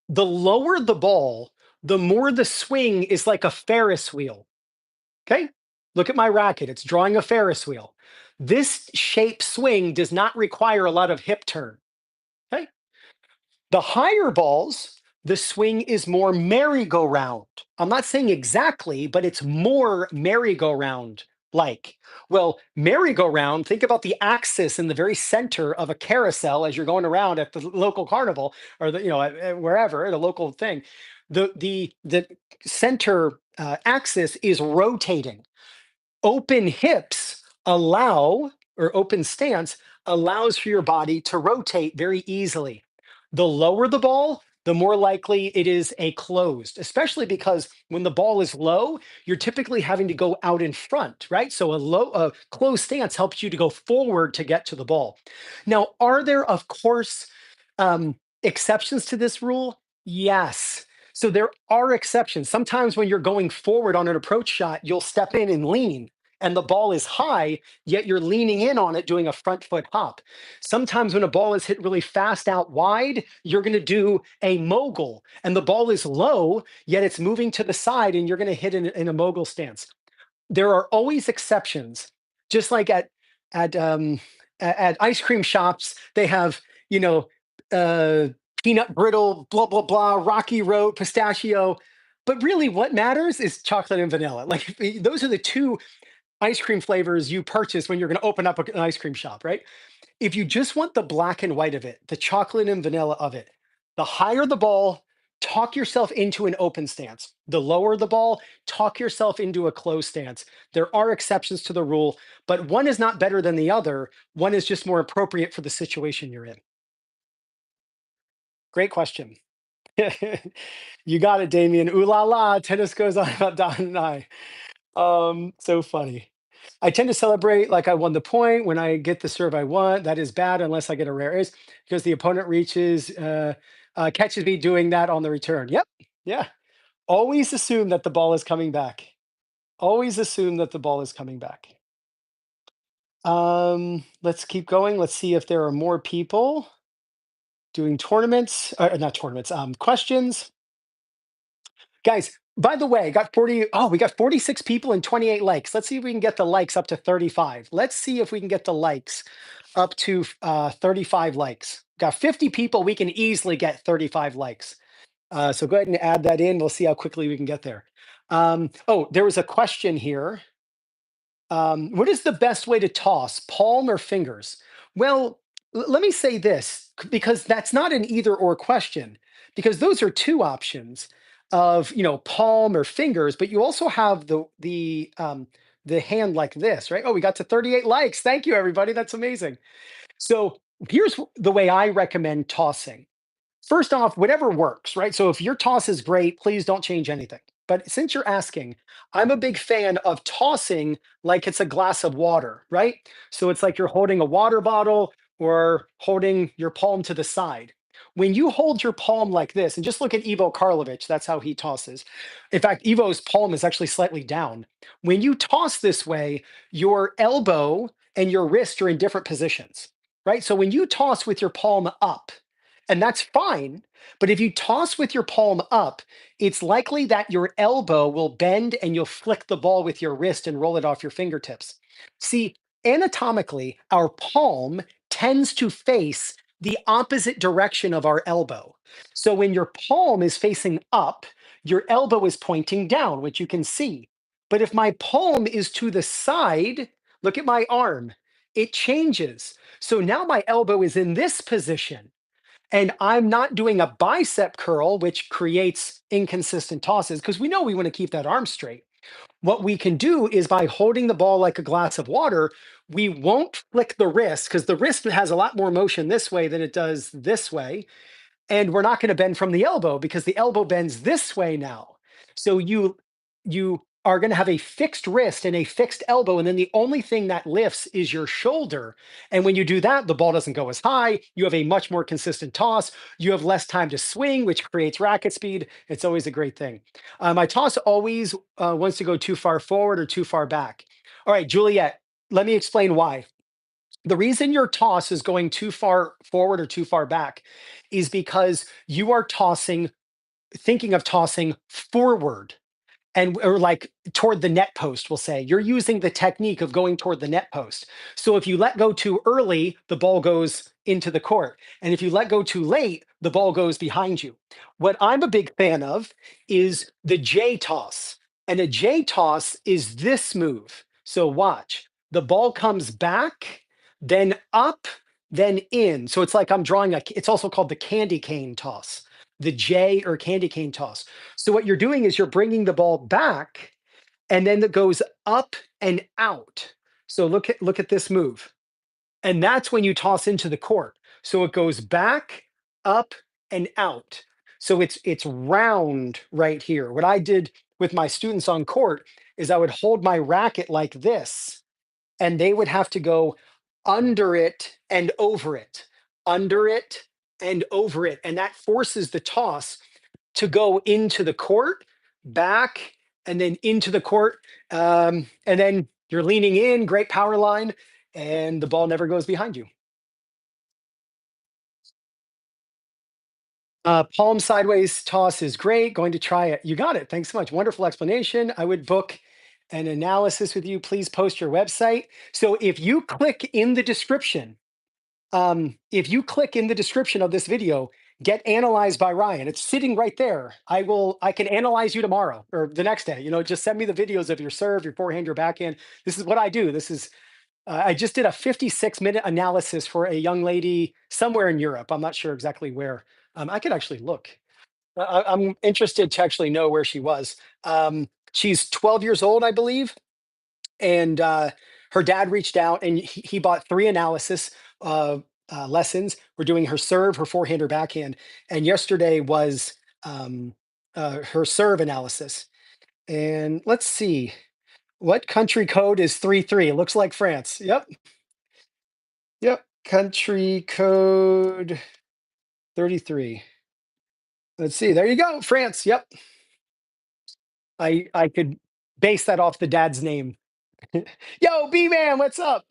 The lower the ball, the more the swing is like a Ferris wheel, okay? Look at my racket, it's drawing a Ferris wheel. This shape swing does not require a lot of hip turn, okay? The higher balls, the swing is more merry-go-round. I'm not saying exactly, but it's more merry-go-round like. Well, merry-go-round, think about the axis in the very center of a carousel as you're going around at the local carnival or the, wherever, at a local thing. The center axis is rotating. Open hips allow, or open stance allows for your body to rotate very easily. The lower the ball, the more likely it is a closed, especially because when the ball is low, you're typically having to go out in front, right? So a closed stance helps you to go forward to get to the ball. Now, are there, of course, exceptions to this rule? Yes. So there are exceptions. Sometimes when you're going forward on an approach shot, you'll step in and lean, and the ball is high, yet you're leaning in on it doing a front foot hop. Sometimes when a ball is hit really fast out wide, you're going to do a mogul, and the ball is low, yet it's moving to the side, and you're going to hit in a mogul stance. There are always exceptions, just like at ice cream shops, they have, uh, peanut brittle, blah, blah, blah, rocky road, pistachio. But really, what matters is chocolate and vanilla. Like those are the two ice cream flavors you purchase when you're going to open up an ice cream shop, right? If you just want the black and white of it, the chocolate and vanilla of it, the higher the ball, talk yourself into an open stance. The lower the ball, talk yourself into a closed stance. There are exceptions to the rule, but one is not better than the other. One is just more appropriate for the situation you're in. Great question. You got it, Damien. Ooh la la, tennis goes on about Don and I. So funny. I tend to celebrate like I won the point when I get the serve I want. That is bad unless I get a rare ace because the opponent catches me doing that on the return. Yep. Yeah. Always assume that the ball is coming back. Always assume that the ball is coming back. Let's keep going. Let's see if there are more people doing tournaments, not tournaments, questions. Guys, by the way, got 40. Oh, we got 46 people and 28 likes. Let's see if we can get the likes up to 35. Let's see if we can get the likes up to 35 likes. Got 50 people. We can easily get 35 likes. So go ahead and add that in. We'll see how quickly we can get there. Oh, there was a question here. What is the best way to toss, palm or fingers? Well, let me say this because that's not an either or question, because those are two options of palm or fingers, but you also have the hand like this, right? Oh, we got to 38 likes. Thank you, everybody. That's amazing. So here's the way I recommend tossing. First off, whatever works, right? So if your toss is great, please don't change anything. But since you're asking, I'm a big fan of tossing like it's a glass of water, right? So it's like you're holding a water bottle or holding your palm to the side. When you hold your palm like this, and just look at Ivo Karlovic, that's how he tosses. In fact, Ivo's palm is actually slightly down. When you toss this way, your elbow and your wrist are in different positions, right? So when you toss with your palm up, and that's fine. But if you toss with your palm up, it's likely that your elbow will bend and you'll flick the ball with your wrist and roll it off your fingertips. See, anatomically, our palm tends to face the opposite direction of our elbow. So when your palm is facing up, your elbow is pointing down, which you can see. But if my palm is to the side, look at my arm, it changes. So now my elbow is in this position. And I'm not doing a bicep curl, which creates inconsistent tosses, because we know we want to keep that arm straight. What we can do is by holding the ball like a glass of water, we won't flick the wrist because the wrist has a lot more motion this way than it does this way. And we're not going to bend from the elbow because the elbow bends this way now. So you are going to have a fixed wrist and a fixed elbow, and then the only thing that lifts is your shoulder. And when you do that, the ball doesn't go as high. You have a much more consistent toss. You have less time to swing, which creates racket speed. It's always a great thing. My toss always wants to go too far forward or too far back. All right, Juliet, let me explain why. The reason your toss is going too far forward or too far back is because you are thinking of tossing forward and or like toward the net post, we'll say. You're using the technique of going toward the net post. So if you let go too early, the ball goes into the court. And if you let go too late, the ball goes behind you. What I'm a big fan of is the J toss. And a J toss is this move. So watch. The ball comes back, then up, then in. So it's like I'm drawing it's also called the candy cane toss, the J or candy cane toss. So what you're doing is you're bringing the ball back, and then it goes up and out. So look at this move. And that's when you toss into the court. So it goes back, up, and out. So it's round right here. What I did with my students on court is I would hold my racket like this, and they would have to go under it and over it, under it and over it. And that forces the toss to go into the court, back, and then into the court. And then you're leaning in, great power line, and the ball never goes behind you. Palm sideways toss is great. Going to try it. You got it. Thanks so much. Wonderful explanation. I would book an analysis with you. Please post your website. So if you click in the description of this video, get analyzed by Ryan. It's sitting right there. I can analyze you tomorrow or the next day. Just send me the videos of your serve, your forehand, your backhand. This is what I do. I just did a 56-minute analysis for a young lady somewhere in Europe. I'm not sure exactly where. I could actually look. I'm interested to actually know where she was. She's 12 years old, I believe, and her dad reached out and he bought 3 analysis lessons. We're doing her serve, her forehand, her backhand. And yesterday was um, her serve analysis. And let's see, what country code is 3-3? It looks like France. Yep, yep. Country code 33. Let's see. There you go, France. Yep. I could base that off the dad's name. Yo, B man, what's up?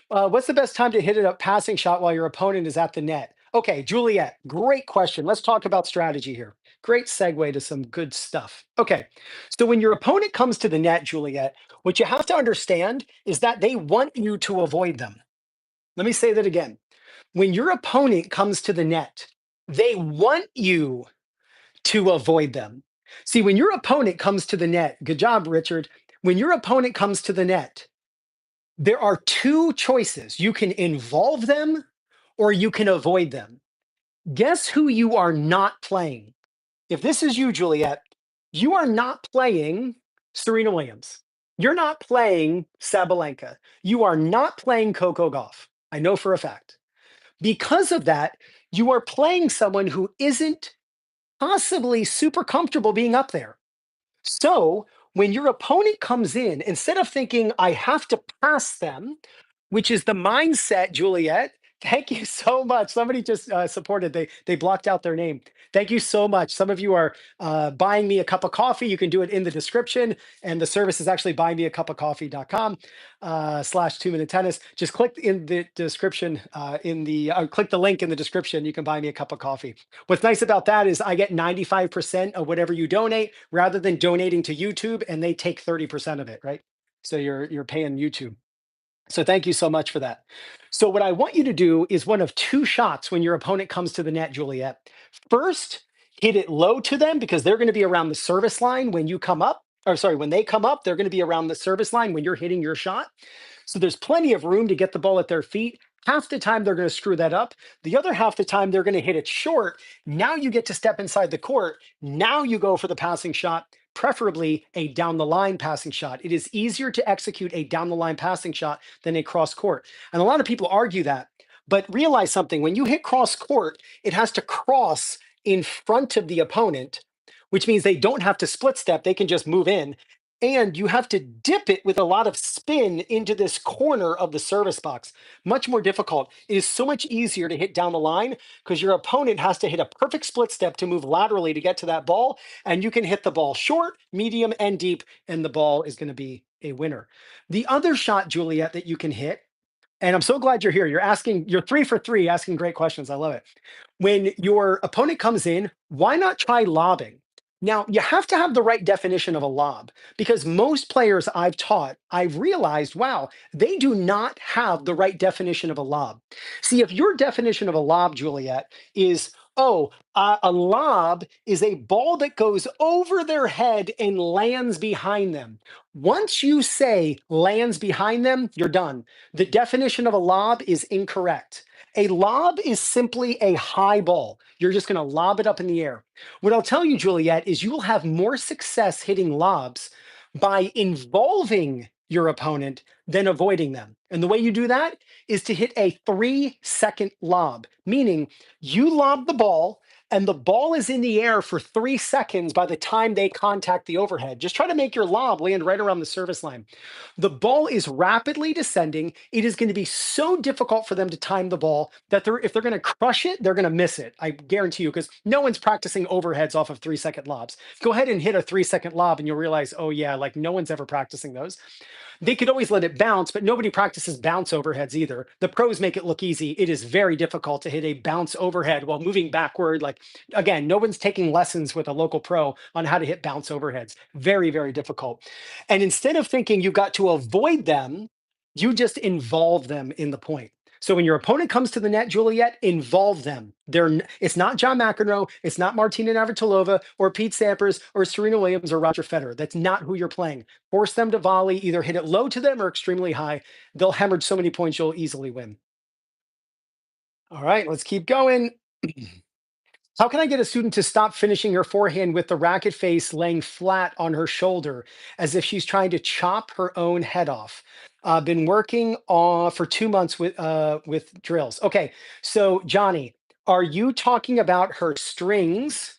What's the best time to hit a passing shot while your opponent is at the net? Okay, Juliet, great question. Let's talk about strategy here. Great segue to some good stuff. Okay, so when your opponent comes to the net, Juliet, what you have to understand is that they want you to avoid them. Let me say that again. When your opponent comes to the net, they want you to avoid them. See, when your opponent comes to the net, good job, Richard. When your opponent comes to the net, there are two choices. You can involve them or you can avoid them. Guess who you are not playing? If this is you, Juliet, you are not playing Serena Williams. You're not playing Sabalenka. You are not playing Coco Gauff. I know for a fact. Because of that, you are playing someone who isn't possibly super comfortable being up there. So when your opponent comes in, instead of thinking, I have to pass them, which is the mindset, Juliet. Thank you so much. Somebody just supported. They blocked out their name. Thank you so much. Some of you are buying me a cup of coffee. You can do it in the description, and the service is actually buymeacupofcoffee.com slash 2 minute tennis. Just click in the description click the link in the description. You can buy me a cup of coffee. What's nice about that is I get 95% of whatever you donate, rather than donating to YouTube, and they take 30% of it, right? So you're paying YouTube. So thank you so much for that. So what I want you to do is one of two shots when your opponent comes to the net, Juliet. First, hit it low to them because they're going to be around the service line when you come up. Or sorry, when they come up, they're going to be around the service line when you're hitting your shot. So there's plenty of room to get the ball at their feet. Half the time they're going to screw that up. The other half the time they're going to hit it short. Now you get to step inside the court. Now you go for the passing shot, preferably a down the line passing shot. It is easier to execute a down the line passing shot than a cross court. And a lot of people argue that. But realize something, when you hit cross court, it has to cross in front of the opponent, which means they don't have to split step. They can just move in. And you have to dip it with a lot of spin into this corner of the service box. Much more difficult. It is so much easier to hit down the line because your opponent has to hit a perfect split step to move laterally to get to that ball. And you can hit the ball short, medium, and deep, and the ball is going to be a winner. The other shot, Juliet, that you can hit, and I'm so glad you're here. You're 3 for 3, asking great questions. I love it. When your opponent comes in, why not try lobbing? Now, you have to have the right definition of a lob because most players I've taught, I've realized, wow, they do not have the right definition of a lob. See, if your definition of a lob, Juliet, is, oh, a lob is a ball that goes over their head and lands behind them. Once you say lands behind them, you're done. The definition of a lob is incorrect. A lob is simply a high ball. You're just going to lob it up in the air. What I'll tell you, Juliet, is you will have more success hitting lobs by involving your opponent than avoiding them. And the way you do that is to hit a 3-second lob, meaning you lob the ball and the ball is in the air for 3 seconds by the time they contact the overhead. Just try to make your lob land right around the service line. The ball is rapidly descending. It is going to be so difficult for them to time the ball that if they're going to crush it, they're going to miss it. I guarantee you, because no one's practicing overheads off of 3-second lobs. Go ahead and hit a 3-second lob and you'll realize, oh yeah, like no one's ever practicing those. They could always let it bounce, but nobody practices bounce overheads either. The pros make it look easy. It is very difficult to hit a bounce overhead while moving backward. Like, again, no one's taking lessons with a local pro on how to hit bounce overheads. Very, very difficult. And instead of thinking you've got to avoid them, you just involve them in the point. So when your opponent comes to the net, Juliet, involve them. It's not John McEnroe, it's not Martina Navratilova or Pete Sampras or Serena Williams or Roger Federer. That's not who you're playing. Force them to volley, either hit it low to them or extremely high. They'll hemorrhage so many points you'll easily win. All right, let's keep going. How can I get a student to stop finishing her forehand with the racket face laying flat on her shoulder as if she's trying to chop her own head off? Been working on for 2 months with drills. Okay, so Johnny, are you talking about her strings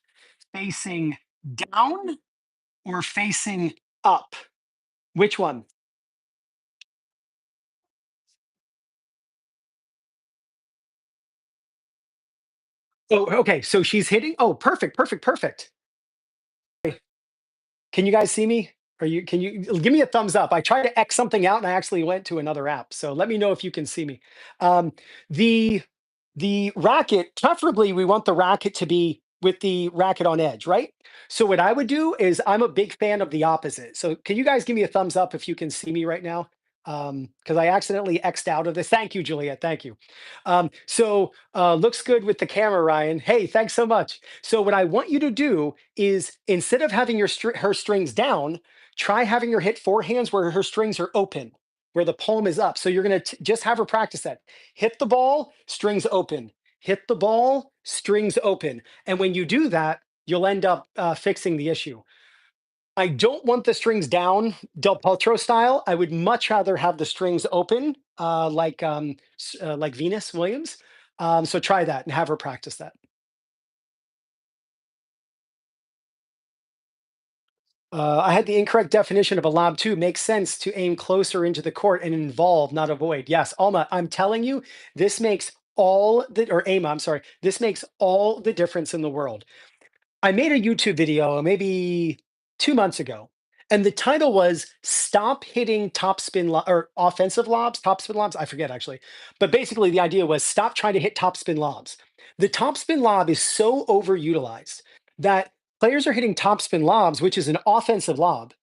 facing down or facing up? Which one? Oh, okay. So she's hitting. Oh, perfect, perfect, perfect. Can you guys see me? Can you give me a thumbs up? I tried to X something out and I actually went to another app. So let me know if you can see me. Um, the the racket, preferably we want the racket to be with the racket on edge, right? So what I would do is I'm a big fan of the opposite. So can you guys give me a thumbs up if you can see me right now? Because I accidentally X'd out of this. Thank you, Juliet. Thank you. Looks good with the camera, Ryan. Hey, thanks so much. So what I want you to do is instead of having her strings down, try having her hit forehands where her strings are open, where the palm is up. So you're gonna just have her practice that. Hit the ball, strings open. Hit the ball, strings open. And when you do that, you'll end up fixing the issue. I don't want the strings down Del Potro style. I would much rather have the strings open, like Venus Williams. So try that and have her practice that. I had the incorrect definition of a lob too. Makes sense to aim closer into the court and involve, not avoid. Yes, Alma, I'm telling you, this makes all the, or Ama, I'm sorry, this makes all the difference in the world. I made a YouTube video maybe 2 months ago, and the title was "Stop Hitting or Offensive Lobs, Topspin Lobs." I forget actually, but basically the idea was stop trying to hit topspin lobs. The topspin lob is so overutilized that players are hitting topspin lobs, which is an offensive lob,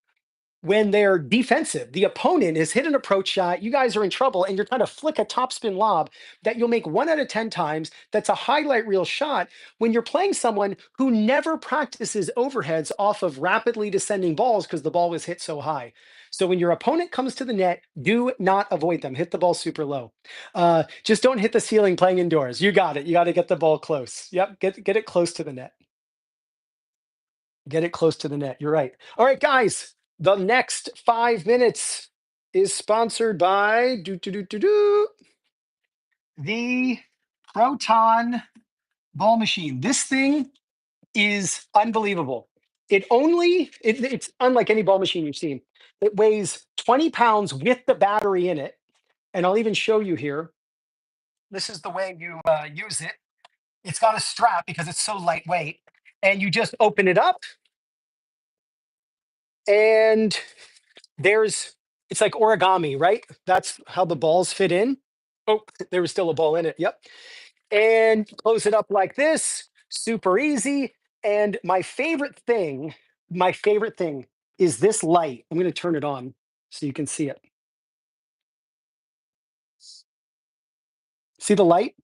when they're defensive. The opponent has hit an approach shot, you guys are in trouble, and you're trying to flick a topspin lob that you'll make 1 out of 10 times. That's a highlight reel shot when you're playing someone who never practices overheads off of rapidly descending balls because the ball was hit so high. So when your opponent comes to the net, do not avoid them. Hit the ball super low. Just don't hit the ceiling playing indoors. You got it. You got to get the ball close. Yep, get it close to the net. Get it close to the net. You're right. All right, guys. The next 5 minutes is sponsored by the Proton Ball Machine. This thing is unbelievable. It's unlike any ball machine you've seen. It weighs 20 pounds with the battery in it. And I'll even show you here. This is the way you use it. It's got a strap because it's so lightweight. And you just open it up and there's it's like origami, right? That's how the balls fit in. Oh, there was still a ball in it. Yep. And close it up like this. Super easy. And my favorite thing is this light. I'm going to turn it on so you can see it. See the light?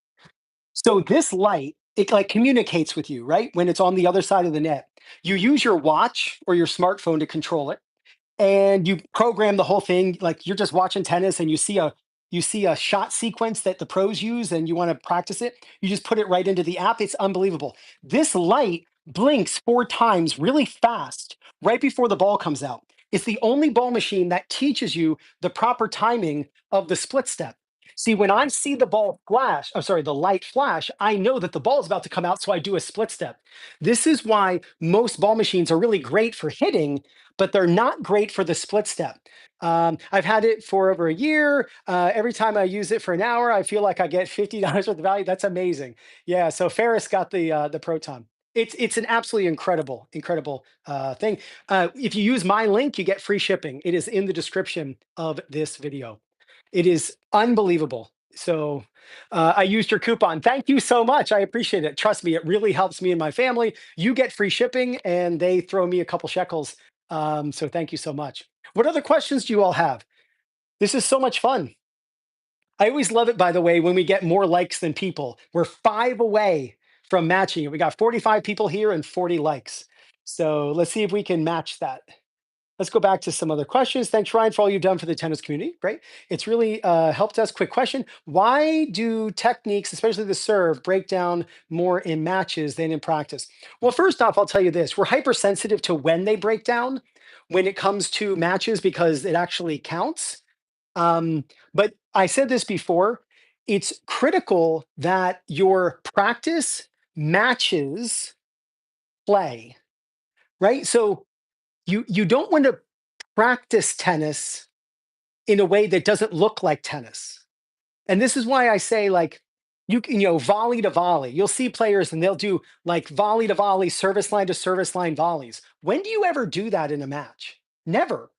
So this light, it like communicates with you, right? When it's on the other side of the net. You use your watch or your smartphone to control it and you program the whole thing like you're just watching tennis and you see a shot sequence that the pros use and you want to practice it. You just put it right into the app. It's unbelievable. This light blinks 4 times really fast right before the ball comes out. It's the only ball machine that teaches you the proper timing of the split step. See, when I see the ball flash, I'm sorry, the light flash, I know that the ball is about to come out, so I do a split step. This is why most ball machines are really great for hitting, but they're not great for the split step. I've had it for over a year. Every time I use it for an hour, I feel like I get $50 worth of value. That's amazing. Yeah. So Ferris got the Proton. It's an absolutely incredible thing. If you use my link, you get free shipping. It is in the description of this video. It is unbelievable. So I used your coupon. Thank you so much. I appreciate it. Trust me, it really helps me and my family. You get free shipping, and they throw me a couple shekels. So thank you so much. What other questions do you all have? This is so much fun. I always love it, by the way, when we get more likes than people. We're 5 away from matching it. We got 45 people here and 40 likes. So let's see if we can match that. Let's go back to some other questions. Thanks, Ryan, for all you've done for the tennis community. Great. It's really helped us. Quick question. Why do techniques, especially the serve, break down more in matches than in practice? Well, first off, I'll tell you this. We're hypersensitive to when they break down when it comes to matches because it actually counts. But I said this before. It's critical that your practice matches play, right? So you don't want to practice tennis in a way that doesn't look like tennis. And this is why I say, like, volley to volley. You'll see players and they'll do like volley to volley, service line to service line volleys. When do you ever do that in a match? Never.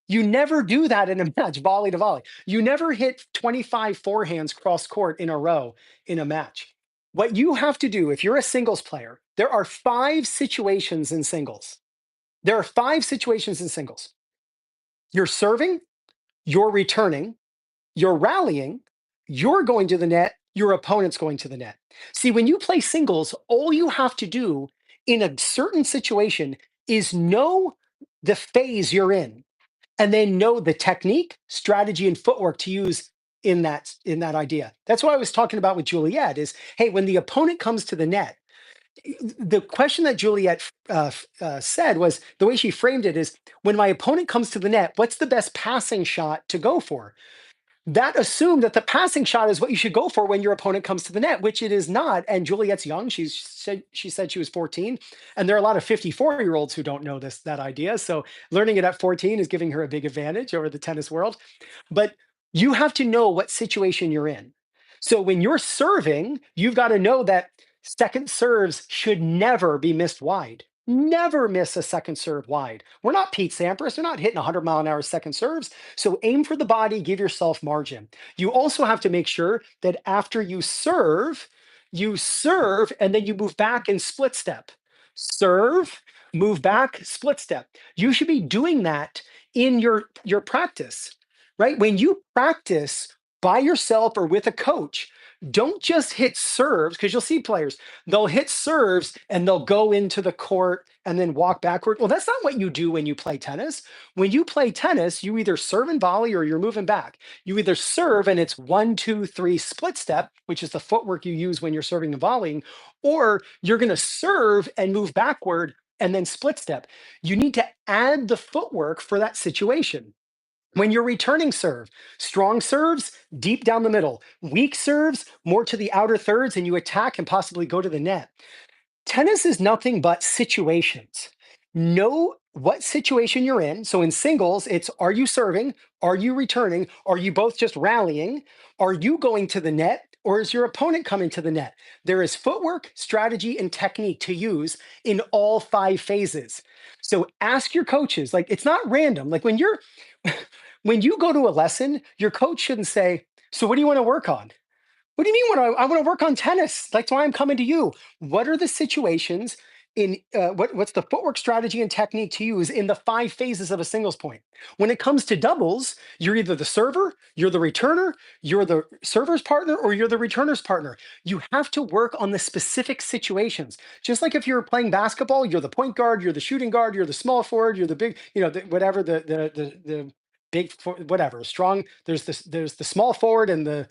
You never do that in a match, volley to volley. You never hit 25 forehands cross court in a row in a match. What you have to do, if you're a singles player, there are five situations in singles. There are five situations in singles. You're serving, you're returning, you're rallying, you're going to the net, your opponent's going to the net. See, when you play singles, all you have to do in a certain situation is know the phase you're in and then know the technique, strategy, and footwork to use in that idea. That's what I was talking about with Juliet is, hey, when the opponent comes to the net, the question that Juliet said was the way she framed it is when my opponent comes to the net, what's the best passing shot to go for? That assumed that the passing shot is what you should go for when your opponent comes to the net, which it is not. And Juliet's young. She said she was 14, and there are a lot of 54-year-olds who don't know that idea. So learning it at 14 is giving her a big advantage over the tennis world. But you have to know what situation you're in. So when you're serving, you've got to know that second serves should never be missed wide. Never miss a second serve wide. We're not Pete Sampras. We're not hitting 100-mile-an-hour second serves. So aim for the body, give yourself margin. You also have to make sure that after you serve, and then you move back and split step. Serve, move back, split step. You should be doing that in your practice, right? When you practice by yourself or with a coach, don't just hit serves because you'll see players, they'll hit serves and they'll go into the court and then walk backward. Well, that's not what you do when you play tennis. When you play tennis, you either serve and volley or you're moving back. You either serve and it's 1, 2, 3 split step, which is the footwork you use when you're serving and volleying, or you're going to serve and move backward and then split step. You need to add the footwork for that situation. When you're returning serve, strong serves, deep down the middle, weak serves, more to the outer thirds, and you attack and possibly go to the net. Tennis is nothing but situations. Know what situation you're in. So in singles, it's are you serving? Are you returning? Are you both just rallying? Are you going to the net? Or is your opponent coming to the net? There is footwork, strategy, and technique to use in all five phases. So ask your coaches, like it's not random. Like when you go to a lesson, your coach shouldn't say, so what do you want to work on? What do you mean? What I want to work on tennis? That's why I'm coming to you. What are the situations in what's the footwork strategy and technique to use in the five phases of a singles point? When it comes to doubles, you're either the server, you're the returner, you're the server's partner, or you're the returner's partner. You have to work on the specific situations. Just like if you're playing basketball, you're the point guard, you're the shooting guard, you're the small forward, you're the big, whatever the big whatever strong. There's the small forward and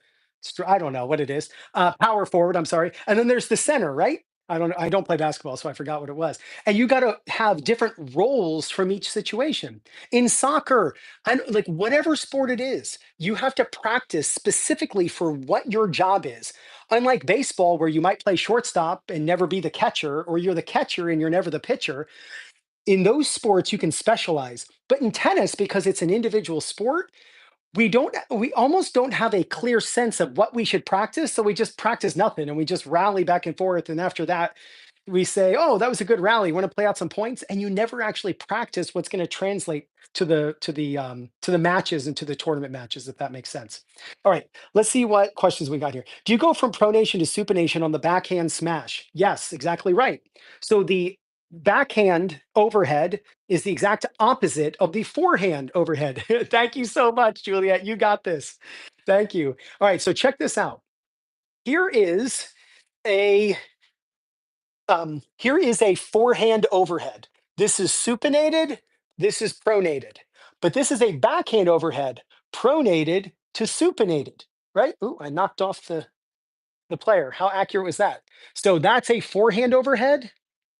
I don't know what it is. Power forward, I'm sorry. And then there's the center, right? I don't play basketball, so I forgot what it was. And you got to have different roles from each situation. In soccer, and like whatever sport it is, you have to practice specifically for what your job is. Unlike baseball, where you might play shortstop and never be the catcher, or you're the catcher and you're never the pitcher. In those sports, you can specialize. But in tennis, because it's an individual sport, we almost don't have a clear sense of what we should practice, so we just practice nothing and we just rally back and forth, and after that we say, oh, that was a good rally, want to play out some points, and you never actually practice what's going to translate to the matches and to the tournament matches, if that makes sense. All right, let's see what questions we got here. Do you go from pronation to supination on the backhand smash? Yes, exactly right. So the backhand overhead is the exact opposite of the forehand overhead. Thank you so much, Juliet. You got this. Thank you. All right, so check this out. Here is a here is a forehand overhead. This is supinated. This is pronated. But this is a backhand overhead, pronated to supinated. Right? Ooh, I knocked off the player. How accurate was that? So that's a forehand overhead.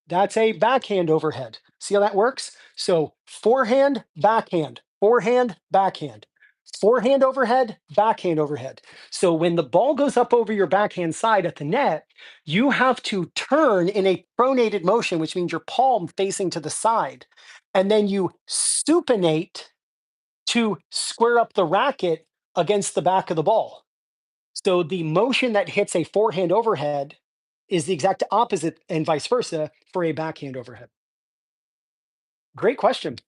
That's a backhand overhead. See how that works? So forehand, backhand, forehand, backhand. Forehand overhead, backhand overhead. So when the ball goes up over your backhand side at the net, you have to turn in a pronated motion, which means your palm facing to the side. And then you supinate to square up the racket against the back of the ball. So the motion that hits a forehand overhead is the exact opposite and vice versa for a backhand overhead. Great question.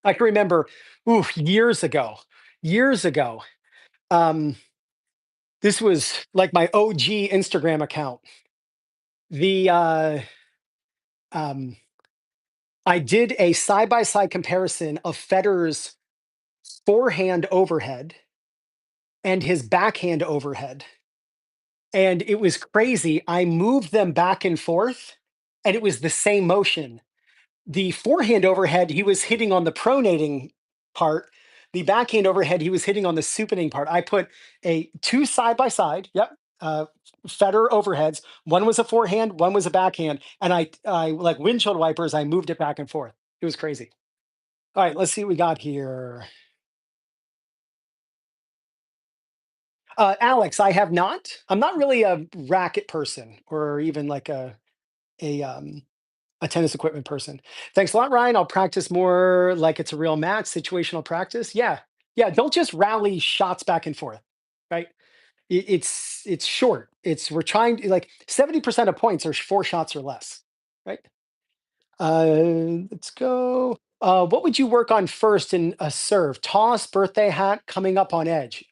I can remember, oof, years ago. Um, this was like my OG Instagram account. The um, I did a side by side comparison of Federer's forehand overhead and his backhand overhead, and it was crazy. I moved them back and forth, and it was the same motion. The forehand overhead, he was hitting on the pronating part. The backhand overhead, he was hitting on the supinating part. I put a two side by side. Yep. Uh, Federer overheads. One was a forehand, one was a backhand, and I like windshield wipers. I moved it back and forth. It was crazy. All right, let's see what we got here. Alex, I have not. I'm not really a racket person, or even like a a tennis equipment person. Thanks a lot, Ryan. I'll practice more like it's a real match, situational practice. Yeah. Yeah. Don't just rally shots back and forth. Right. It's short. It's we're trying to like 70% of points are four shots or less. Right. Let's go. What would you work on first in a serve? Toss, birthday hat, coming up on edge.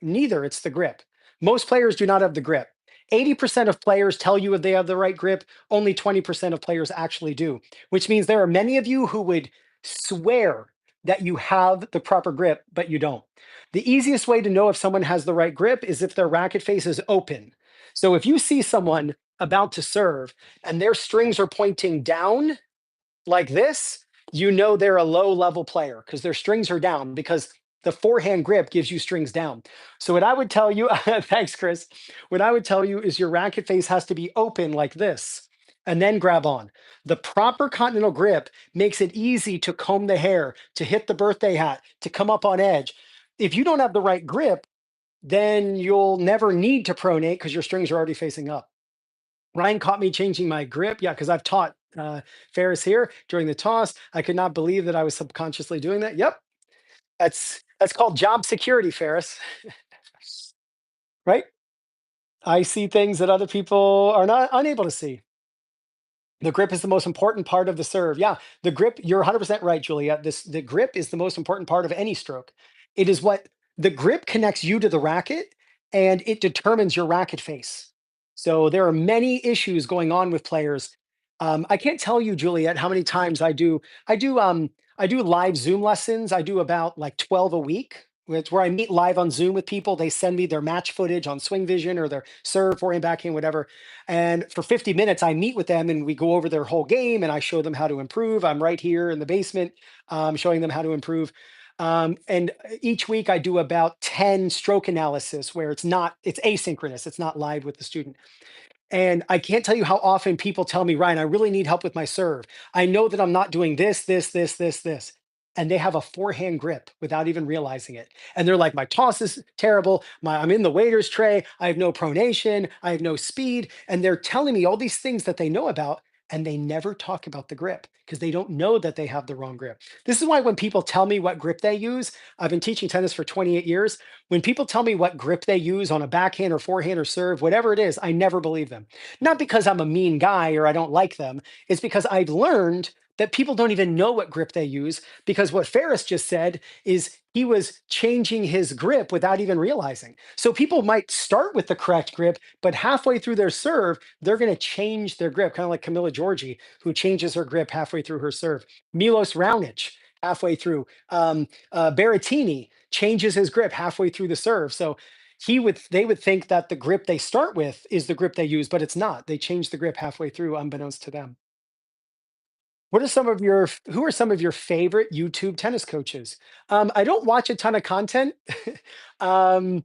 Neither. It's the grip. Most players do not have the grip. 80% of players tell you if they have the right grip. Only 20% of players actually do, which means there are many of you who would swear that you have the proper grip, but you don't. The easiest way to know if someone has the right grip is if their racket face is open. So if you see someone about to serve and their strings are pointing down like this, you know they're a low level player because their strings are down because the forehand grip gives you strings down. So what I would tell you, thanks, Chris. What I would tell you is your racket face has to be open like this and then grab on. The proper continental grip makes it easy to comb the hair, to hit the birthday hat, to come up on edge. If you don't have the right grip, then you'll never need to pronate because your strings are already facing up. Ryan caught me changing my grip. Yeah, because I've taught Ferris here during the toss. I could not believe that I was subconsciously doing that. Yep, that's called job security, Ferris. Right? I see things that other people are not unable to see. The grip is the most important part of the serve. Yeah, the grip, you're 100% right, Julia. The grip is the most important part of any stroke. It is what the grip connects you to the racket and it determines your racket face. So there are many issues going on with players. I can't tell you, Juliet, how many times I do live Zoom lessons. I do about like 12 a week. It's where I meet live on Zoom with people. They send me their match footage on SwingVision or their serve, forehand, backhand, whatever, and for 50 minutes, I meet with them and we go over their whole game and I show them how to improve. I'm right here in the basement showing them how to improve. And each week I do about 10 stroke analysis where it's asynchronous, it's not live with the student. And I can't tell you how often people tell me, Ryan, I really need help with my serve. I know that I'm not doing this. And they have a forehand grip without even realizing it. And they're like, my toss is terrible. I'm in the waiter's tray. I have no pronation. I have no speed. And they're telling me all these things that they know about. And they never talk about the grip because they don't know that they have the wrong grip. This is why when people tell me what grip they use, I've been teaching tennis for 28 years. When people tell me what grip they use on a backhand or forehand or serve, whatever it is, I never believe them. Not because I'm a mean guy or I don't like them. It's because I've learned that people don't even know what grip they use because what Ferris just said is he was changing his grip without even realizing. So people might start with the correct grip, but halfway through their serve, they're going to change their grip, kind of like Camilla Giorgi, who changes her grip halfway through her serve. Milos Raonic, halfway through. Berrettini changes his grip halfway through the serve. So they would think that the grip they start with is the grip they use, but it's not. They change the grip halfway through, unbeknownst to them. Who are some of your favorite YouTube tennis coaches? I don't watch a ton of content, um,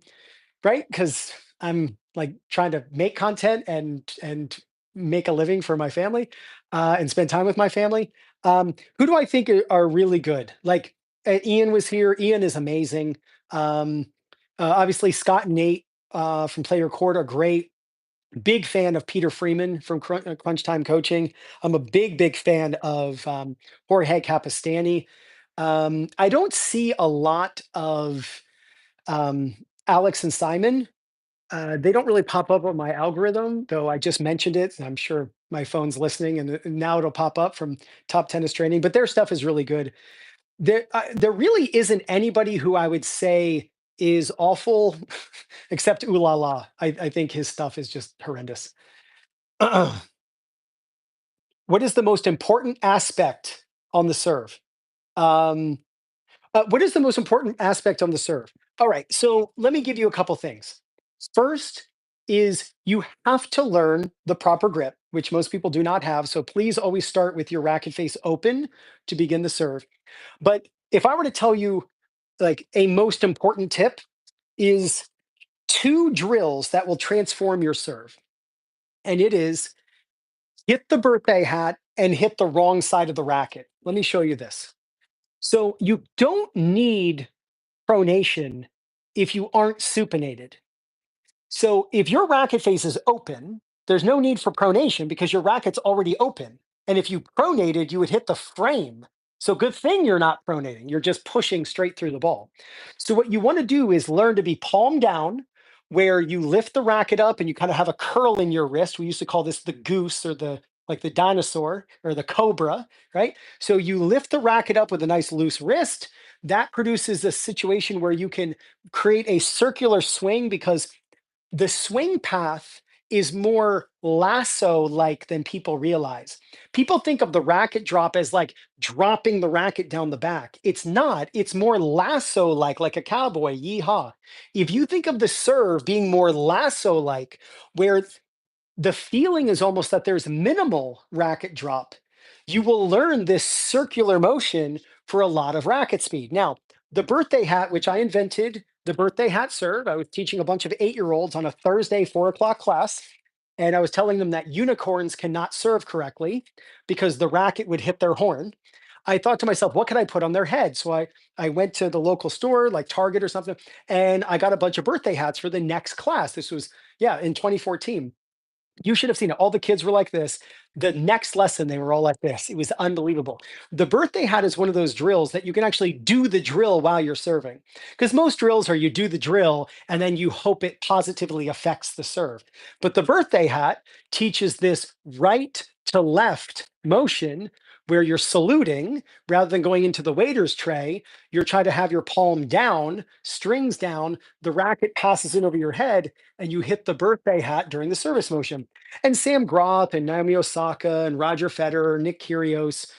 right? Because I'm like trying to make content and make a living for my family and spend time with my family. Who do I think are really good? Like Ian was here. Ian is amazing. Um, Obviously, Scott and Nate from PlayYourCourt are great. Big fan of Peter Freeman from Crunch Time Coaching. I'm a big fan of Jorge Capistani. I don't see a lot of um, Alex and Simon. They don't really pop up on my algorithm, though I just mentioned it. And I'm sure my phone's listening, and now it'll pop up from Top Tennis Training. But their stuff is really good. There really isn't anybody who I would say is awful, except Ooh La La. I think his stuff is just horrendous. What is the most important aspect on the serve? Um, what is the most important aspect on the serve? All right, so let me give you a couple things. First is you have to learn the proper grip, which most people do not have. So please always start with your racket face open to begin the serve. But if I were to tell you like a most important tip is two drills that will transform your serve. And it is hit the birthday hat and hit the wrong side of the racket. Let me show you this. So you don't need pronation if you aren't supinated. So if your racket face is open, there's no need for pronation because your racket's already open. And if you pronated, you would hit the frame. So good thing you're not pronating. You're just pushing straight through the ball. So what you want to do is learn to be palm down, where you lift the racket up and you kind of have a curl in your wrist. We used to call this the goose or the like the dinosaur or the cobra, right? So you lift the racket up with a nice loose wrist. That produces a situation where you can create a circular swing because the swing path is more lasso like than people realize. People think of the racket drop as like dropping the racket down the back. It's not, it's more lasso like a cowboy, yeehaw. If you think of the serve being more lasso like, where the feeling is almost that there's minimal racket drop, you will learn this circular motion for a lot of racket speed. Now, the birthday hat, which I invented, the birthday hat serve, I was teaching a bunch of 8-year-olds on a Thursday 4 o'clock class. And I was telling them that unicorns cannot serve correctly because the racket would hit their horn. I thought to myself, what could I put on their head? So I went to the local store, like Target or something, and I got a bunch of birthday hats for the next class. This was, yeah, in 2014. You should have seen it. All the kids were like this. The next lesson, they were all like this. It was unbelievable. The birthday hat is one of those drills that you can actually do the drill while you're serving. Because most drills are you do the drill and then you hope it positively affects the serve. But the birthday hat teaches this right to left motion where you're saluting rather than going into the waiter's tray. You're trying to have your palm down, strings down, the racket passes in over your head, and you hit the birthday hat during the service motion. And Sam Groth and Naomi Osaka and Roger Federer, Nick Kyrgios,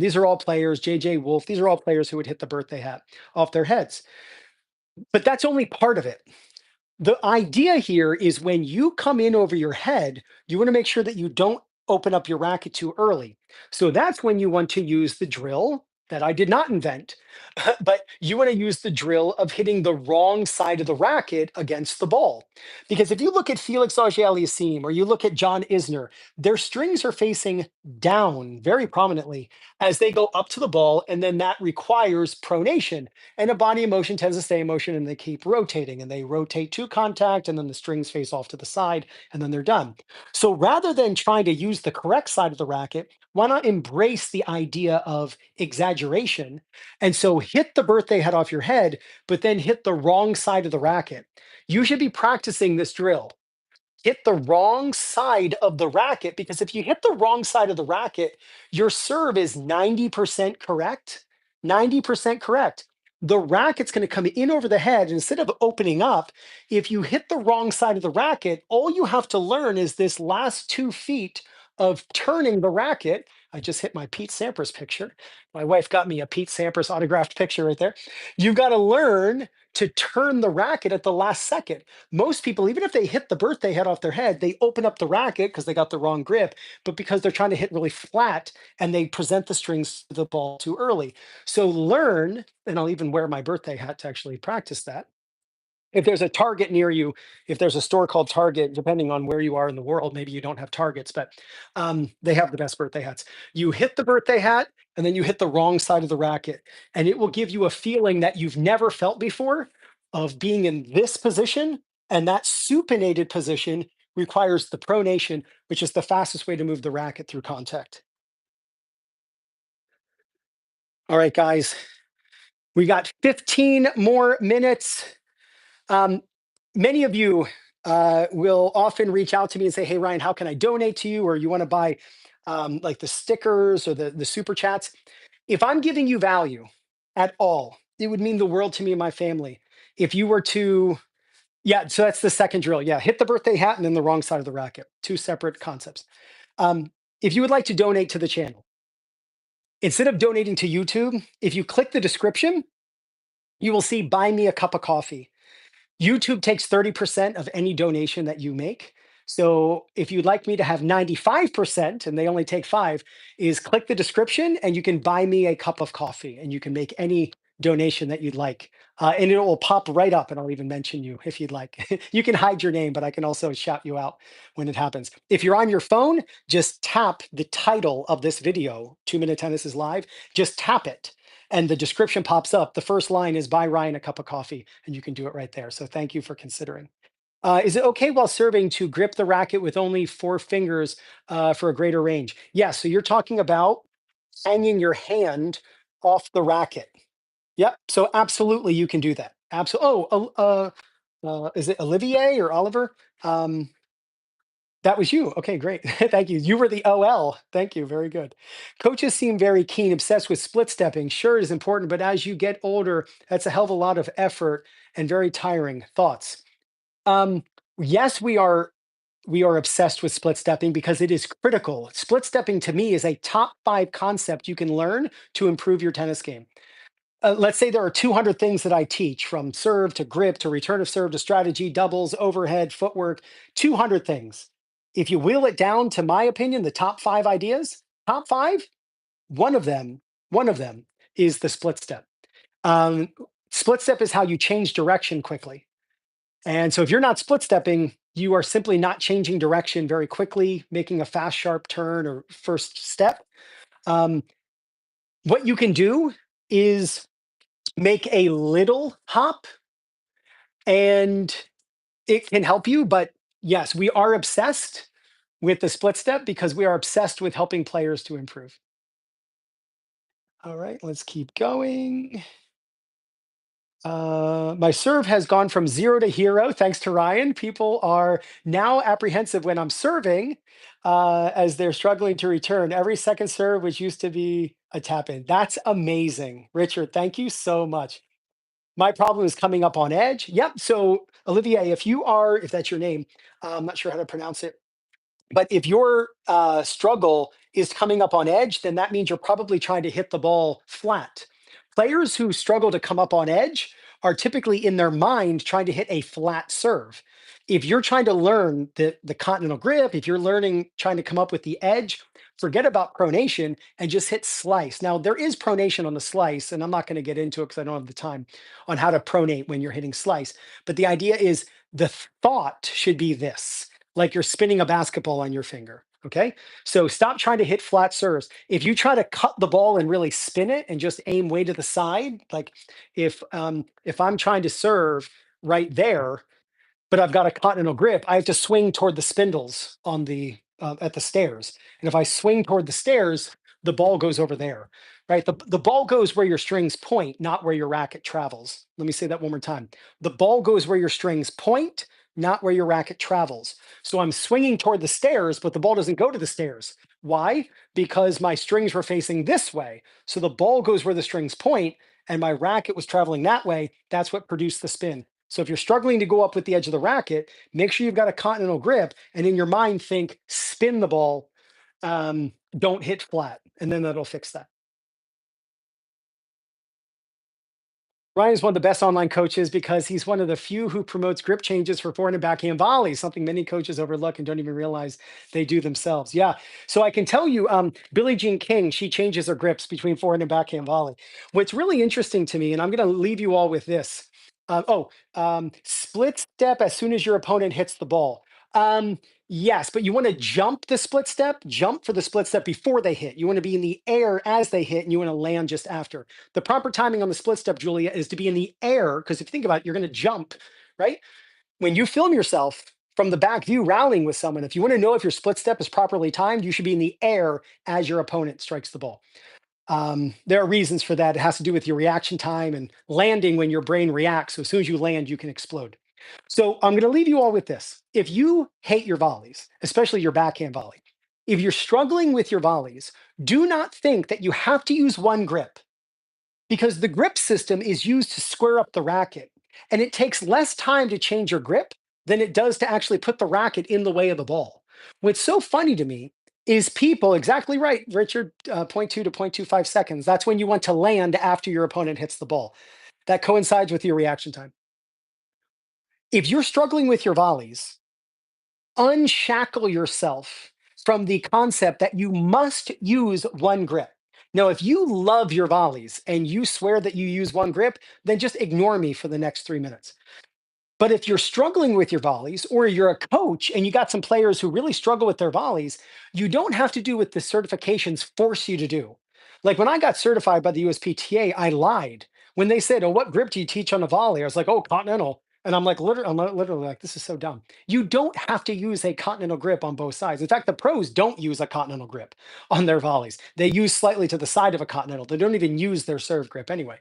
these are all players, JJ Wolf, these are all players who would hit the birthday hat off their heads. But that's only part of it. The idea here is when you come in over your head, you want to make sure that you don't open up your racket too early. So that's when you want to use the drill that I did not invent, but you want to use the drill of hitting the wrong side of the racket against the ball. Because if you look at Felix Auger-Aliassime or you look at John Isner, their strings are facing down very prominently as they go up to the ball, and then that requires pronation. And a body in motion tends to stay in motion and they keep rotating and they rotate to contact and then the strings face off to the side and then they're done. So rather than trying to use the correct side of the racket, why not embrace the idea of exaggeration? And so hit the birthday hat off your head, but then hit the wrong side of the racket. You should be practicing this drill. Hit the wrong side of the racket because if you hit the wrong side of the racket, your serve is 90% correct. 90% correct. The racket's going to come in over the head. And instead of opening up, if you hit the wrong side of the racket, all you have to learn is this last 2 feet of turning the racket. I just hit my Pete Sampras picture. My wife got me a Pete Sampras autographed picture right there. You've got to learn to turn the racket at the last second. Most people, even if they hit the birthday hat off their head, they open up the racket because they got the wrong grip, but because they're trying to hit really flat and they present the strings to the ball too early. So learn, and I'll even wear my birthday hat to actually practice that. if there's a Target near you, if there's a store called Target, depending on where you are in the world, maybe you don't have Targets, but they have the best birthday hats. You hit the birthday hat and then you hit the wrong side of the racket, and it will give you a feeling that you've never felt before of being in this position. And that supinated position requires the pronation, which is the fastest way to move the racket through contact. All right, guys, we got 15 more minutes. Um, Many of you will often reach out to me and say, "Hey, Ryan, how can I donate to you?" Or you want to buy like the stickers or the super chats. If I'm giving you value at all, it would mean the world to me and my family. If you were to, yeah, so that's the second drill. Yeah, hit the birthday hat and then the wrong side of the racket. Two separate concepts. Um, if you would like to donate to the channel, instead of donating to YouTube, if you click the description, you will see "Buy Me a Cup of Coffee." YouTube takes 30% of any donation that you make. So if you'd like me to have 95% and they only take five, is click the description and you can buy me a cup of coffee and you can make any donation that you'd like. And it will pop right up and I'll even mention you if you'd like. You can hide your name, but I can also shout you out when it happens. If you're on your phone, just tap the title of this video, 2 Minute Tennis is live. Just tap it and the description pops up. The first line is "Buy Ryan a cup of coffee," and you can do it right there. So thank you for considering. Is it okay while serving to grip the racket with only four fingers for a greater range? Yes. So you're talking about hanging your hand off the racket. Yep. So absolutely, you can do that. Absolutely. Oh, is it Olivier or Oliver? Um, that was you. Okay, great. Thank you. You were the OL. Thank you. Very good. Coaches seem very keen, obsessed with split stepping. Sure, it is important, but as you get older, that's a hell of a lot of effort and very tiring. Thoughts? Um, yes, we are obsessed with split stepping because it is critical. Split stepping to me is a top five concept you can learn to improve your tennis game. Let's say there are 200 things that I teach, from serve to grip to return of serve to strategy, doubles, overhead, footwork, 200 things. If you wheel it down to my opinion, the top five ideas, top five, one of them, one of them is the split step. Um, Split step is how you change direction quickly. And so if you're not split stepping, you are simply not changing direction very quickly, making a fast, sharp turn or first step. Um, what you can do is make a little hop and it can help you. But yes, we are obsessed with the split step because we are obsessed with helping players to improve. All right, let's keep going. My serve has gone from zero to hero thanks to Ryan. People are now apprehensive when I'm serving as they're struggling to return. Every second serve, which used to be a tap in. That's amazing. Richard, thank you so much. My problem is coming up on edge. Yep. So, Olivier, if that's your name, I'm not sure how to pronounce it, but if your struggle is coming up on edge, then that means you're probably trying to hit the ball flat. Players who struggle to come up on edge are typically in their mind trying to hit a flat serve. If you're trying to learn the continental grip, if you're learning trying to come up with the edge, forget about pronation and just hit slice. Now, there is pronation on the slice, and I'm not going to get into it because I don't have the time on how to pronate when you're hitting slice. But the idea is the thought should be this, like you're spinning a basketball on your finger. Okay. So stop trying to hit flat serves. If you try to cut the ball and really spin it and just aim way to the side, like if I'm trying to serve right there, but I've got a continental grip, I have to swing toward the spindles on the at the stairs. And if I swing toward the stairs, the ball goes over there, right? The ball goes where your strings point, not where your racket travels. Let me say that one more time. The ball goes where your strings point, not where your racket travels. So I'm swinging toward the stairs, but the ball doesn't go to the stairs. Why? Because my strings were facing this way. So the ball goes where the strings point, and my racket was traveling that way. That's what produced the spin. So if you're struggling to go up with the edge of the racket, make sure you've got a continental grip, and in your mind think spin the ball, don't hit flat, and then that'll fix that. Ryan is one of the best online coaches because he's one of the few who promotes grip changes for forehand and backhand volley, something many coaches overlook and don't even realize they do themselves. Yeah. So I can tell you, Billie Jean King, she changes her grips between forehand and backhand volley. What's really interesting to me, and I'm going to leave you all with this. split step as soon as your opponent hits the ball. Um, yes, but you want to jump the split step, jump for the split step before they hit. You want to be in the air as they hit, and you want to land just after. The proper timing on the split step, Julia, is to be in the air because if you think about it, you're going to jump, right? When you film yourself from the back view rallying with someone, if you want to know if your split step is properly timed, you should be in the air as your opponent strikes the ball. There are reasons for that. It has to do with your reaction time and landing when your brain reacts. So as soon as you land, you can explode. So I'm going to leave you all with this. If you hate your volleys, especially your backhand volley, if you're struggling with your volleys, do not think that you have to use one grip because the grip system is used to square up the racket. And it takes less time to change your grip than it does to actually put the racket in the way of the ball. What's so funny to me is people, exactly right, Richard, zero point 0.2 to 0.25 seconds. That's when you want to land after your opponent hits the ball. That coincides with your reaction time. If you're struggling with your volleys, unshackle yourself from the concept that you must use one grip. Now, if you love your volleys and you swear that you use one grip, then just ignore me for the next 3 minutes. But if you're struggling with your volleys, or you're a coach and you got some players who really struggle with their volleys, you don't have to do what the certifications force you to do. Like when I got certified by the USPTA, I lied. When they said, "Oh, what grip do you teach on a volley?" I was like, "Oh, continental." And I'm literally like, this is so dumb. You don't have to use a continental grip on both sides. In fact, the pros don't use a continental grip on their volleys. They use slightly to the side of a continental. They don't even use their serve grip anyway.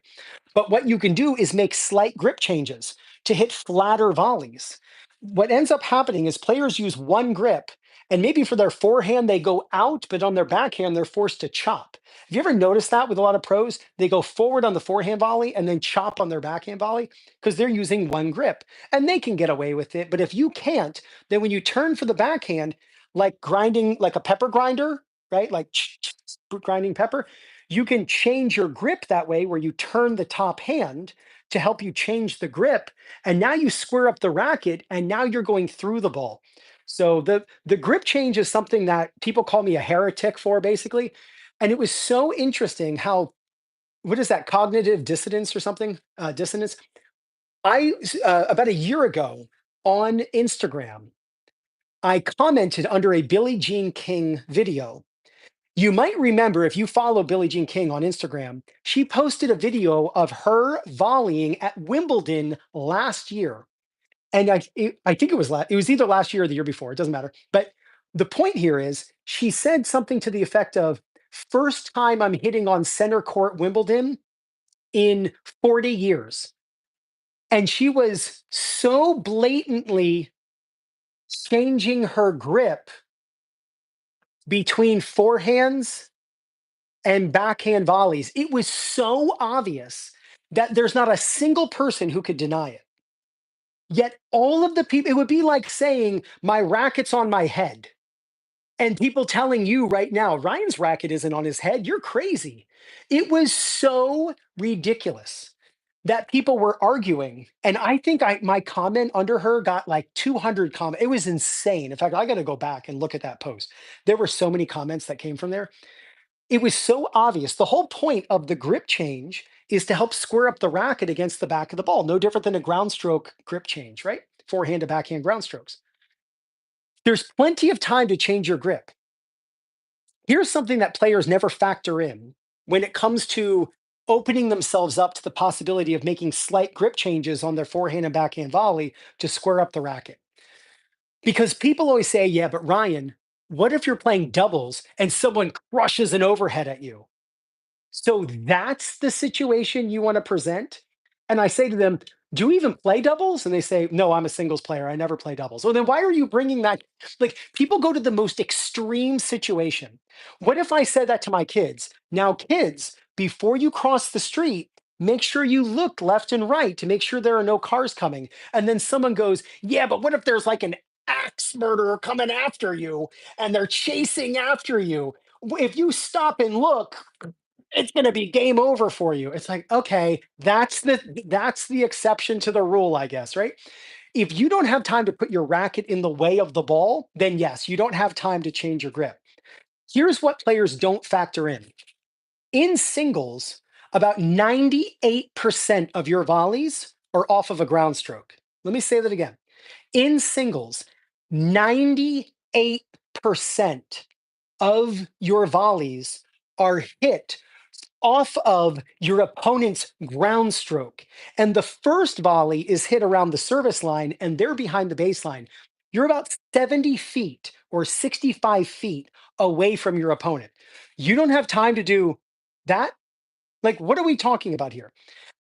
But what you can do is make slight grip changes to hit flatter volleys. What ends up happening is players use one grip, and maybe for their forehand, they go out, but on their backhand, they're forced to chop. Have you ever noticed that with a lot of pros? They go forward on the forehand volley and then chop on their backhand volley because they're using one grip and they can get away with it. But if you can't, then when you turn for the backhand, like grinding, like a pepper grinder, right? Like grinding pepper, you can change your grip that way where you turn the top hand to help you change the grip. And now you square up the racket and now you're going through the ball. So the grip change is something that people call me a heretic for basically. And it was so interesting how, what is that, cognitive dissonance or something? Dissonance. About a year ago on Instagram, I commented under a Billie Jean King video. You might remember if you follow Billie Jean King on Instagram, she posted a video of her volleying at Wimbledon last year. And I think it was either last year or the year before, it doesn't matter. But the point here is she said something to the effect of, first time I'm hitting on center court Wimbledon in 40 years. And she was so blatantly changing her grip between forehands and backhand volleys. It was so obvious that there's not a single person who could deny it. Yet all of the people, it would be like saying, my racket's on my head. And people telling you right now, Ryan's racket isn't on his head. You're crazy. It was so ridiculous that people were arguing. And I think my comment under her got like 200 comments. It was insane. In fact, I got to go back and look at that post. There were so many comments that came from there. It was so obvious. The whole point of the grip change is to help square up the racket against the back of the ball. No different than a ground stroke grip change, right? Forehand to backhand ground strokes. There's plenty of time to change your grip. Here's something that players never factor in when it comes to opening themselves up to the possibility of making slight grip changes on their forehand and backhand volley to square up the racket. Because people always say, yeah, but Ryan, what if you're playing doubles and someone crushes an overhead at you? So that's the situation you want to present? And I say to them, do you even play doubles? And they say, no, I'm a singles player. I never play doubles. Well, then why are you bringing that? Like, people go to the most extreme situation. What if I said that to my kids? Now, kids, before you cross the street, make sure you look left and right to make sure there are no cars coming. And then someone goes, yeah, but what if there's like an axe murderer coming after you and they're chasing after you? If you stop and look, it's going to be game over for you. It's like, okay, that's the exception to the rule, I guess, right? If you don't have time to put your racket in the way of the ball, then yes, you don't have time to change your grip. Here's what players don't factor in. In singles, about 98% of your volleys are off of a ground stroke. Let me say that again. In singles, 98% of your volleys are hit off of your opponent's ground stroke. And the first volley is hit around the service line and they're behind the baseline. You're about 70 feet or 65 feet away from your opponent. You don't have time to do that. Like, what are we talking about here?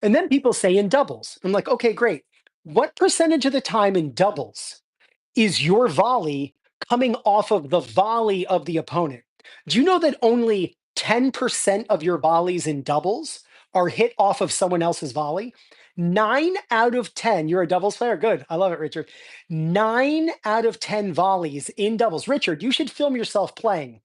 And then people say in doubles. I'm like, okay, great. What percentage of the time in doubles is your volley coming off of the volley of the opponent? Do you know that only 10% of your volleys in doubles are hit off of someone else's volley? 9 out of 10, you're a doubles player? Good. I love it, Richard. 9 out of 10 volleys in doubles. Richard, you should film yourself playing.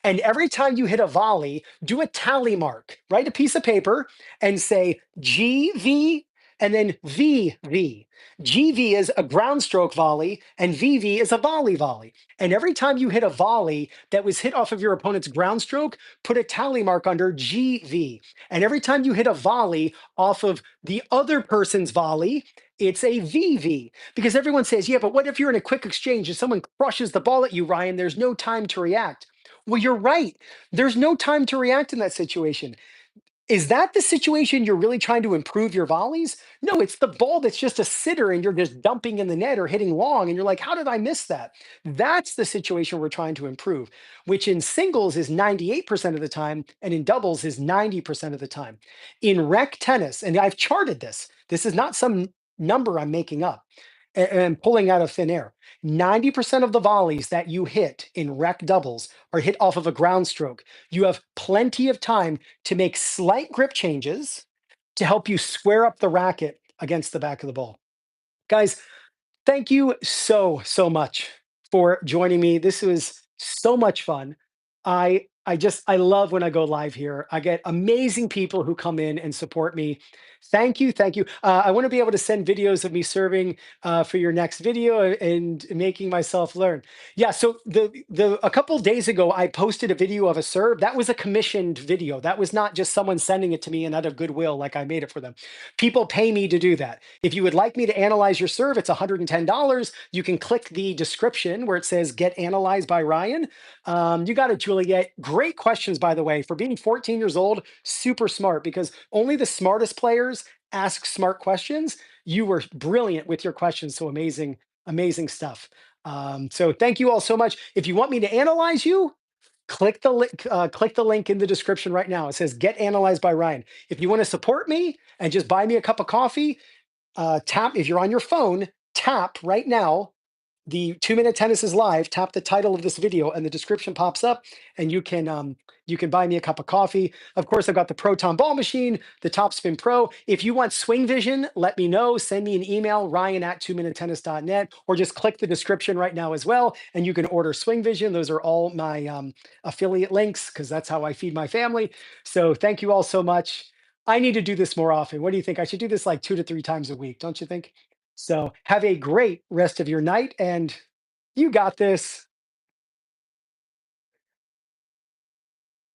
And every time you hit a volley, do a tally mark. Write a piece of paper and say GV and then VV. GV is a ground stroke volley and VV is a volley. And every time you hit a volley that was hit off of your opponent's ground stroke, put a tally mark under GV. And every time you hit a volley off of the other person's volley, it's a VV. Because everyone says, yeah, but what if you're in a quick exchange and someone crushes the ball at you, Ryan? There's no time to react. Well, you're right. There's no time to react in that situation. Is that the situation you're really trying to improve your volleys? No, it's the ball that's just a sitter and you're just dumping in the net or hitting long. And you're like, how did I miss that? That's the situation we're trying to improve, which in singles is 98% of the time and in doubles is 90% of the time. In rec tennis, and I've charted this is not some number I'm making up and pulling out of thin air. 90% of the volleys that you hit in rec doubles are hit off of a ground stroke. You have plenty of time to make slight grip changes to help you square up the racket against the back of the ball. Guys, thank you so much for joining me. This was so much fun. I love when I go live here. I get amazing people who come in and support me. Thank you. I want to be able to send videos of me serving for your next video and making myself learn. Yeah. So the a couple days ago, I posted a video of a serve. That was a commissioned video. That was not just someone sending it to me and out of goodwill, like I made it for them. People pay me to do that. If you would like me to analyze your serve, it's $110. You can click the description where it says "Get Analyzed by Ryan." You got it, Juliet. Great questions, by the way. For being 14 years old, super smart because only the smartest players ask smart questions. You were brilliant with your questions. So amazing stuff. So thank you all so much. If you want me to analyze you, click the link in the description right now. It says "Get Analyzed by Ryan." If you want to support me and just buy me a cup of coffee, tap if you're on your phone, tap right now. The 2 Minute Tennis is live. Tap the title of this video, and the description pops up, and you can buy me a cup of coffee. Of course, I've got the Proton Ball Machine, the TopspinPro. If you want SwingVision, let me know. Send me an email, Ryan@2MinuteTennis.net, or just click the description right now as well, and you can order SwingVision. Those are all my affiliate links because that's how I feed my family. So thank you all so much. I need to do this more often. What do you think? I should do this like 2 to 3 times a week, don't you think? So have a great rest of your night, and you got this.